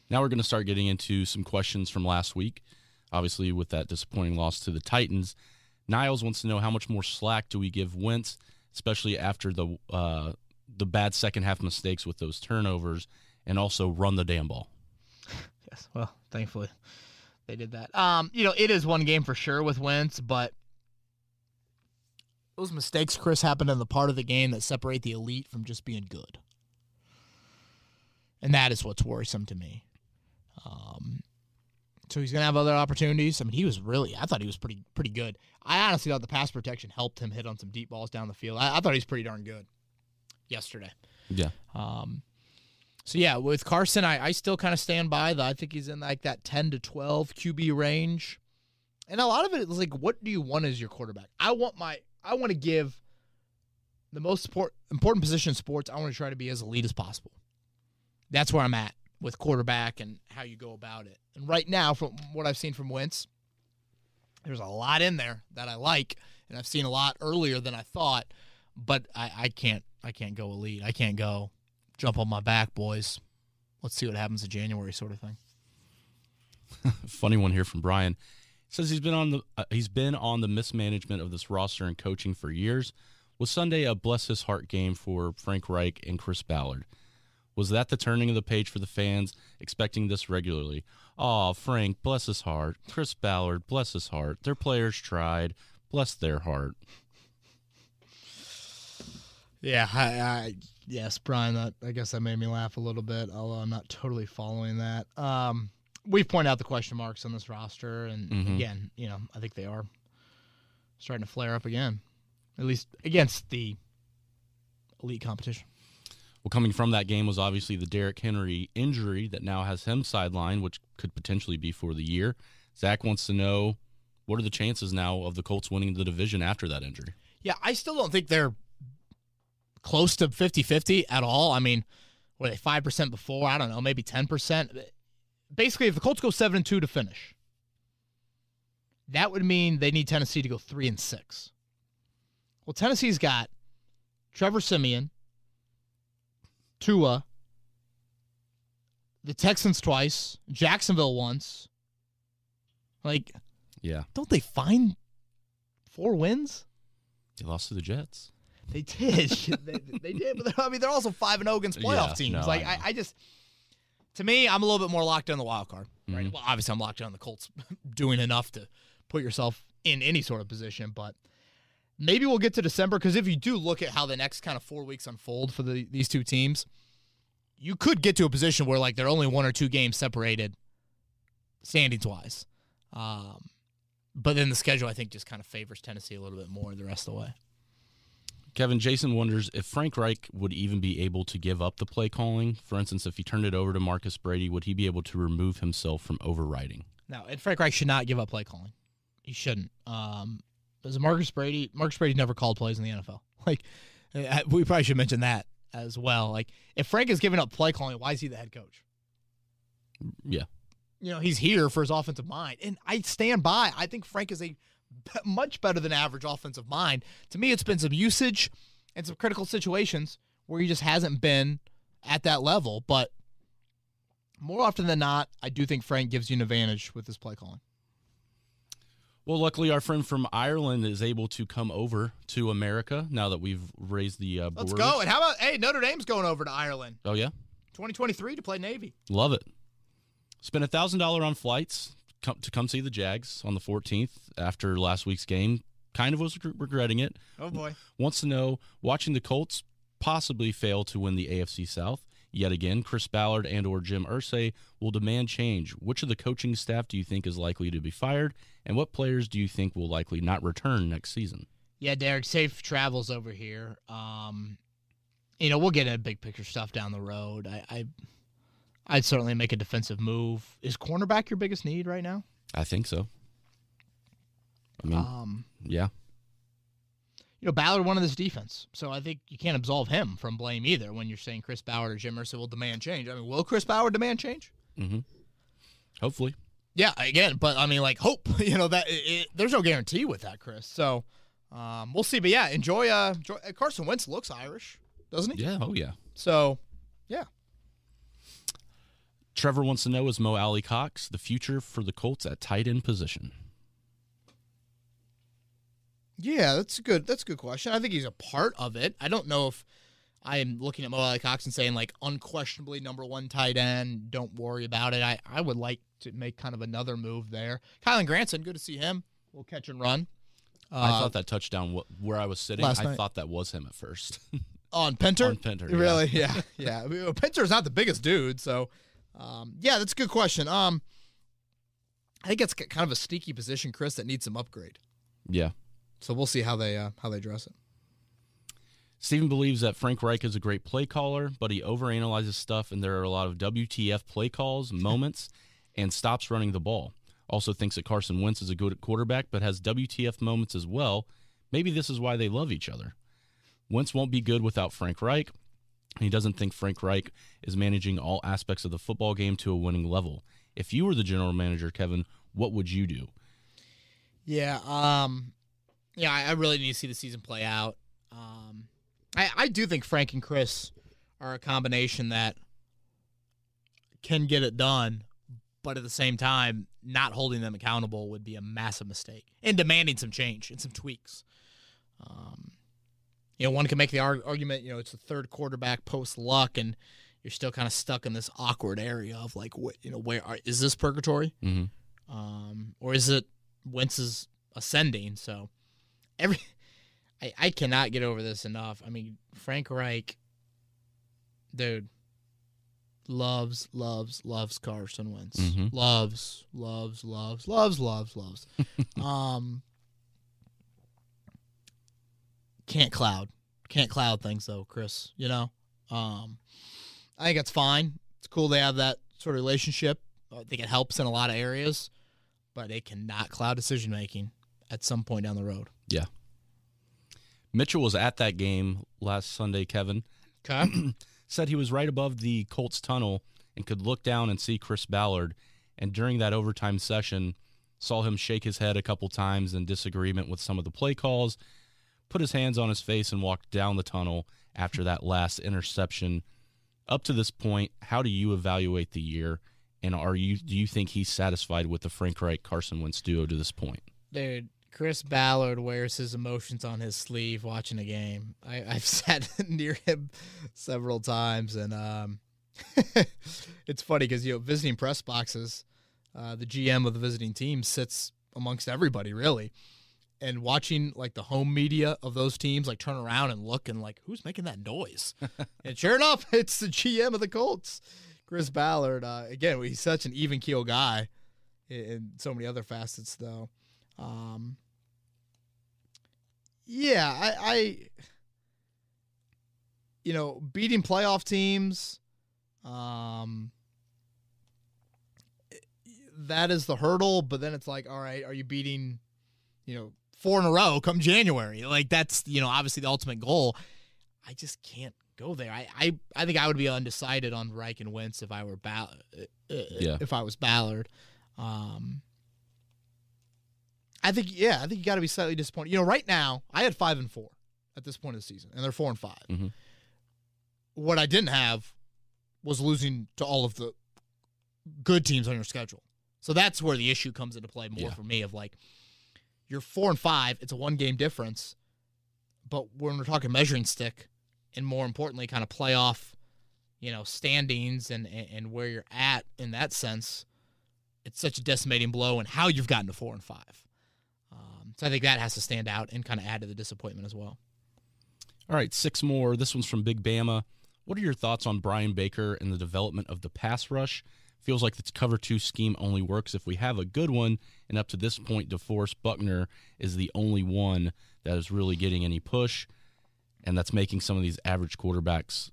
we're going to start getting into some questions from last week. Obviously, with that disappointing loss to the Titans, Niles wants to know how much more slack do we give Wentz especially after the bad second half mistakes with those turnovers, and also run the damn ball. Yes, well, thankfully they did that. It is one game for sure with Wentz, but those mistakes, Chris, happen in the part of the game that separate the elite from just being good. And that is what's worrisome to me. So he's going to have other opportunities. I mean, I thought he was pretty good. I honestly thought the pass protection helped him hit on some deep balls down the field. I thought he was pretty darn good yesterday. Yeah. So, yeah, with Carson, I still kind of stand by that. I think he's in like that 10 to 12 QB range. And a lot of it is like, what do you want as your quarterback? I want to give the most important position in sports, I want to try to be as elite as possible. That's where I'm at with quarterback and how you go about it. And right now, from what I've seen from Wentz, there's a lot in there that I like, and I've seen a lot earlier than I thought, but I can't go elite. I can't go jump on my back, boys. Let's see what happens in January sort of thing. Funny one here from Brian. Says he's been on the mismanagement of this roster and coaching for years. Was Sunday a bless his heart game for Frank Reich and Chris Ballard? Was that the turning of the page for the fans, expecting this regularly? Aw, Frank, bless his heart. Chris Ballard, bless his heart. Their players tried. Bless their heart. Yeah, yes, Brian, I guess that made me laugh a little bit, although I'm not totally following that. We've pointed out the question marks on this roster, and again, I think they are starting to flare up again, at least against the elite competition. Well, coming from that game was obviously the Derrick Henry injury that now has him sidelined, which could potentially be for the year. Zach wants to know, what are the chances now of the Colts winning the division after that injury? Yeah, I still don't think they're close to 50-50 at all. I mean, were they 5% before? I don't know, maybe 10%. Basically, if the Colts go 7-2 to finish, that would mean they need Tennessee to go 3-6. Well, Tennessee's got Trevor Siemian, Tua, the Texans twice, Jacksonville once. Like, yeah, don't they find 4 wins? They lost to the Jets. They did. they did. But they're also 5-0 against playoff teams. No, like, I just, to me, I'm a little bit more locked in the wild card. Right? Mm-hmm. Well, obviously, I'm locked in on the Colts doing enough to put yourself in any sort of position. But maybe we'll get to December, because if you do look at how the next kind of 4 weeks unfold for these two teams, you could get to a position where like they're only 1 or 2 games separated standings-wise. But then the schedule, I think, just kind of favors Tennessee a little bit more the rest of the way. Kevin, Jason wonders if Frank Reich would even be able to give up the play calling. For instance, if he turned it over to Marcus Brady, would he be able to remove himself from overriding? No, and Frank Reich should not give up play calling. He shouldn't. As Marcus Brady never called plays in the NFL. Like, we probably should mention that as well. Like, if Frank is giving up play calling, why is he the head coach? Yeah. He's here for his offensive mind. And I stand by. I think Frank is a much better than average offensive mind. To me, it's been some usage and some critical situations where he just hasn't been at that level. But more often than not, I do think Frank gives you an advantage with his play calling. Well, luckily, our friend from Ireland is able to come over to America now that we've raised the border. Let's go. And how about, Notre Dame's going over to Ireland. Oh, yeah? 2023 to play Navy. Love it. Spent $1,000 on flights to come see the Jags on the 14th after last week's game. Kind of was regretting it. Oh, boy. Wants to know, watching the Colts possibly fail to win the AFC South yet again, Chris Ballard and or Jim Irsay will demand change. Which of the coaching staff do you think is likely to be fired, and what players do you think will likely not return next season? Yeah, Derek, safe travels over here. We'll get into big picture stuff down the road. I'd certainly make a defensive move. Is cornerback your biggest need right now? I think so. I mean, yeah. Ballard wanted this defense, so I think you can't absolve him from blame either when you're saying Chris Ballard or Jim Irsay will demand change. I mean, will Chris Ballard demand change? Mm-hmm. Hopefully. Yeah, again, but I mean, like, hope. There's no guarantee with that, Chris. So we'll see. But yeah, enjoy. Carson Wentz looks Irish, doesn't he? Yeah. Oh yeah. So, yeah. Trevor wants to know, is Mo Alley Cox the future for the Colts at tight end position? Yeah, that's a good question. I think he's a part of it. I don't know if I am looking at Mo Alley Cox and saying, like, unquestionably number one tight end, don't worry about it. I would like to make kind of another move there. Kylan Granson, good to see him. We'll catch and run. I thought that touchdown where I was sitting, I thought that was him at first. On Pinter? On Pinter, yeah. Really? Yeah. Yeah. I mean, Pinter's not the biggest dude, so, yeah, that's a good question. I think it's kind of a sneaky position, Chris, that needs some upgrade. Yeah. So we'll see how they address it. Steven believes that Frank Reich is a great play caller, but he overanalyzes stuff, and there are a lot of WTF play calls, moments, and stops running the ball. Also thinks that Carson Wentz is a good quarterback, but has WTF moments as well. Maybe this is why they love each other. Wentz won't be good without Frank Reich. He doesn't think Frank Reich is managing all aspects of the football game to a winning level. If you were the general manager, Kevin, what would you do? Yeah, I really need to see the season play out. I do think Frank and Chris are a combination that can get it done, but at the same time, not holding them accountable would be a massive mistake and demanding some change and some tweaks. One can make the argument, it's the third quarterback post Luck, and you're still kind of stuck in this awkward area of like, is this purgatory? Mm-hmm. Or is it Wentz's ascending? So I cannot get over this enough. I mean, Frank Reich, dude, loves Carson Wentz. Mm-hmm. Loves. Can't cloud things though, Chris. I think it's fine. It's cool they have that sort of relationship. I think it helps in a lot of areas, but it cannot cloud decision making at some point down the road. Yeah. Mitchell was at that game last Sunday, Kevin. Okay. Said he was right above the Colts tunnel and could look down and see Chris Ballard. And during that overtime session, saw him shake his head a couple times in disagreement with some of the play calls, put his hands on his face, and walked down the tunnel after that last interception. Up to this point, how do you evaluate the year? And do you think he's satisfied with the Frank Reich Carson Wentz duo to this point? Dude, Chris Ballard wears his emotions on his sleeve watching a game. I've sat near him several times, and it's funny because visiting press boxes, the GM of the visiting team sits amongst everybody really, and watching like the home media of those teams like turn around and look and like, who's making that noise? And sure enough, it's the GM of the Colts, Chris Ballard. Again, he's such an even keel guy in so many other facets though. I beating playoff teams, that is the hurdle, but then it's like, all right, are you beating, 4 in a row come January? Like that's, obviously the ultimate goal. I just can't go there. I think I would be undecided on Reich and Wentz if I were if I was Ballard. I think you got to be slightly disappointed. Right now, I had 5-4 at this point of the season, and they're 4-5. Mm-hmm. What I didn't have was losing to all of the good teams on your schedule. So that's where the issue comes into play more for me of like, you're 4-5, it's a 1-game difference, but when we're talking measuring stick, and more importantly, kind of playoff, standings and where you're at in that sense, it's such a decimating blow and how you've gotten to 4-5. So I think that has to stand out and kind of add to the disappointment as well. All right, 6 more. This one's from Big Bama. What are your thoughts on Brian Baker and the development of the pass rush? Feels like the cover 2 scheme only works if we have a good one, and up to this point, DeForest Buckner is the only one that is really getting any push, and that's making some of these average quarterbacks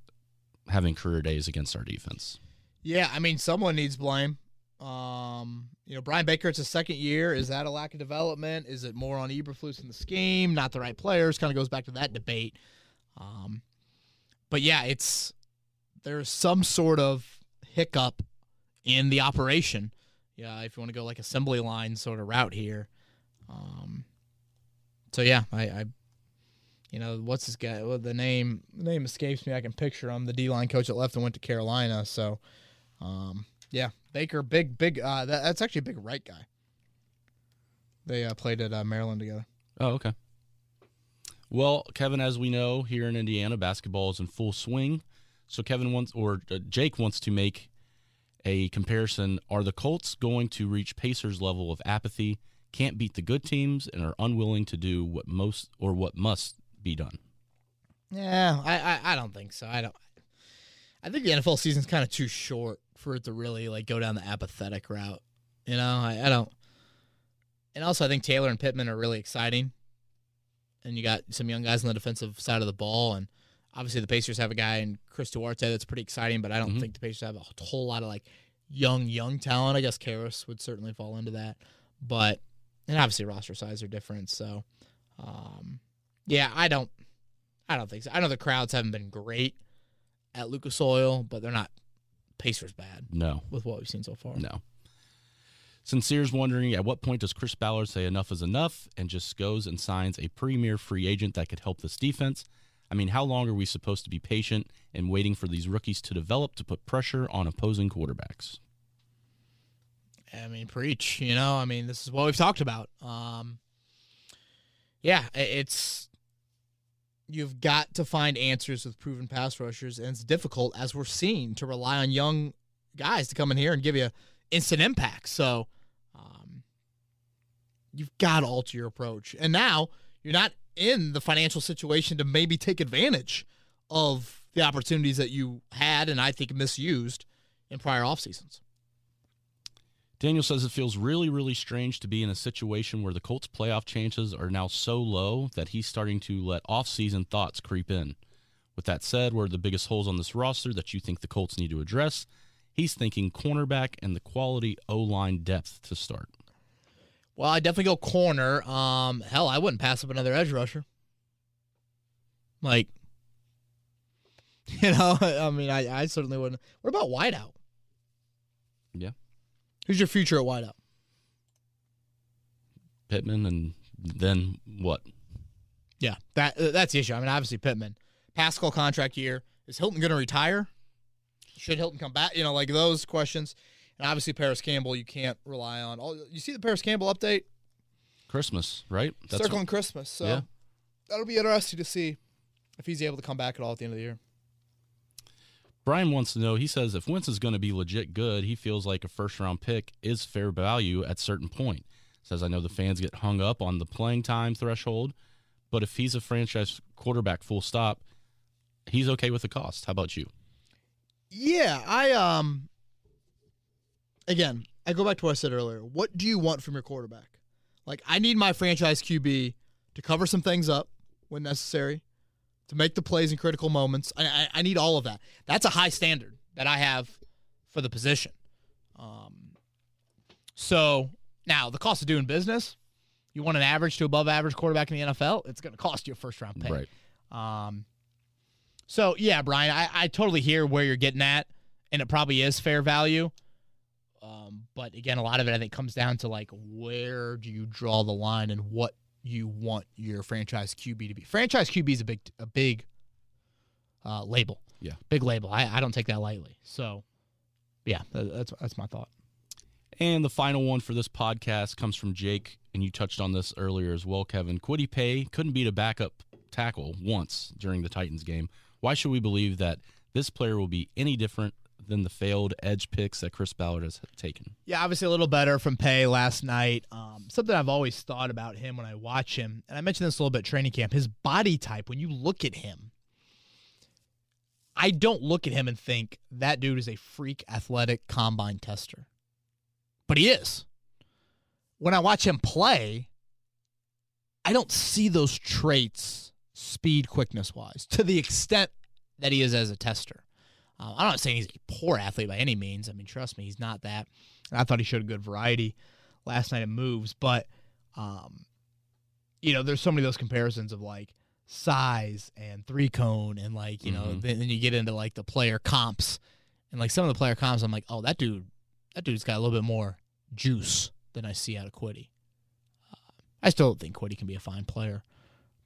having career days against our defense. Yeah, I mean, someone needs blame. Brian Baker, it's his second year. Is that a lack of development? Is it more on Eberflus in the scheme? Not the right players? Kind of goes back to that debate. But yeah, there's some sort of hiccup in the operation. Yeah, if you want to go like assembly line sort of route here. So yeah, I what's this guy? Well, the name escapes me. I can picture him, the D-line coach that left and went to Carolina. So, yeah, Baker, big. That's actually a big right guy. They played at Maryland together. Oh, okay. Well, Kevin, as we know, here in Indiana, basketball is in full swing. So Jake wants to make a comparison. Are the Colts going to reach Pacers' level of apathy, can't beat the good teams, and are unwilling to do what must be done? Yeah, I don't think so. I think the NFL season's kind of too short for it to really go down the apathetic route. I don't. And also, I think Taylor and Pittman are really exciting. And you got some young guys on the defensive side of the ball. And obviously the Pacers have a guy in Chris Duarte that's pretty exciting, but I don't think the Pacers have a whole lot of young talent. I guess Karras would certainly fall into that. But, and obviously roster size are different. So, yeah, I don't think so. I know the crowds haven't been great at Lucas Oil, but they're not Pacers bad. No. With what we've seen so far. No. Sincere's wondering, at what point does Chris Ballard say enough is enough and just goes and signs a premier free agent that could help this defense? I mean, how long are we supposed to be patient and waiting for these rookies to develop to put pressure on opposing quarterbacks? I mean, preach, I mean, this is what we've talked about. Yeah, you've got to find answers with proven pass rushers, and it's difficult, as we're seeing, to rely on young guys to come in here and give you instant impact. So you've got to alter your approach. And now you're not in the financial situation to maybe take advantage of the opportunities that you had and I think misused in prior off seasons. Daniel says it feels really, really strange to be in a situation where the Colts' playoff chances are now so low that he's starting to let off-season thoughts creep in. With that said, what are the biggest holes on this roster that you think the Colts need to address? He's thinking cornerback and the quality O-line depth to start. Well, I definitely go corner. Hell, I wouldn't pass up another edge rusher. I mean, I certainly wouldn't. What about wideout? Yeah. Who's your future at wideout? Pittman, and then what? Yeah, that's the issue. I mean, obviously Pittman. Pascal contract year. Is Hilton going to retire? Should Hilton come back? Those questions. And obviously Paris Campbell, you can't rely on. You see the Paris Campbell update? Christmas, right? Circling Christmas. So yeah. That'll be interesting to see if he's able to come back at all at the end of the year. Brian wants to know, he says, if Wentz is going to be legit good, he feels like a first-round pick is fair value at a certain point. Says, I know the fans get hung up on the playing time threshold, but if he's a franchise quarterback full stop, he's okay with the cost. How about you? Yeah, again, I go back to what I said earlier. What do you want from your quarterback? I need my franchise QB to cover some things up when necessary, to make the plays in critical moments. I need all of that. That's a high standard that I have for the position. So now the cost of doing business, you want an average to above average quarterback in the NFL, it's going to cost you a first round pick. Right. So yeah, Brian, I totally hear where you're getting at, and it probably is fair value. But again, a lot of it I think comes down to where do you draw the line and what you want your franchise QB to be. Franchise QB is a big label. Yeah, big label. I don't take that lightly. So, yeah, that's my thought. And the final one for this podcast comes from Jake, and you touched on this earlier as well, Kevin. Kwity Paye couldn't beat a backup tackle once during the Titans game. Why should we believe that this player will be any different than the failed edge picks that Chris Ballard has taken? Yeah, obviously a little better from Paye last night. Something I've always thought about him when I watch him, and I mentioned this a little bit at training camp, his body type, when you look at him, I don't look at him and think that dude is a freak athletic combine tester. But he is. When I watch him play, I don't see those traits speed, quickness-wise, to the extent that he is as a tester. I'm not saying he's a poor athlete by any means. I mean, trust me, he's not that. And I thought he showed a good variety last night in moves. But, there's so many of those comparisons of, size and three-cone and, then you get into, the player comps. And, some of the player comps, I'm like, oh, that dude's got a little bit more juice than I see out of Kwity. I still think Kwity can be a fine player,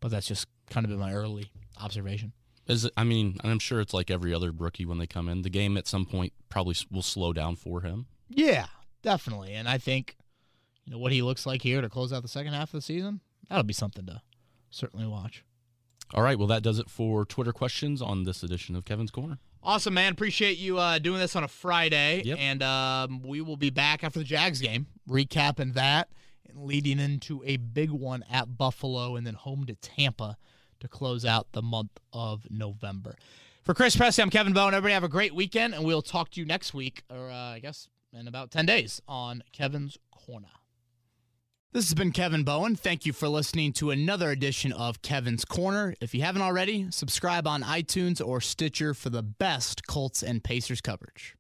but that's just kind of been my early observation. I'm sure it's like every other rookie when they come in. The game at some point probably will slow down for him. Yeah, definitely. And I think, what he looks like here to close out the second half of the season, that'll be something to certainly watch. All right, well, that does it for Twitter questions on this edition of Kevin's Corner. Awesome, man. Appreciate you doing this on a Friday. Yep. And we will be back after the Jags game, recapping that and leading into a big one at Buffalo and then home to Tampa to close out the month of November. For Chris Presley, I'm Kevin Bowen. Everybody have a great weekend, and we'll talk to you next week, or I guess in about 10 days, on Kevin's Corner. This has been Kevin Bowen. Thank you for listening to another edition of Kevin's Corner. If you haven't already, subscribe on iTunes or Stitcher for the best Colts and Pacers coverage.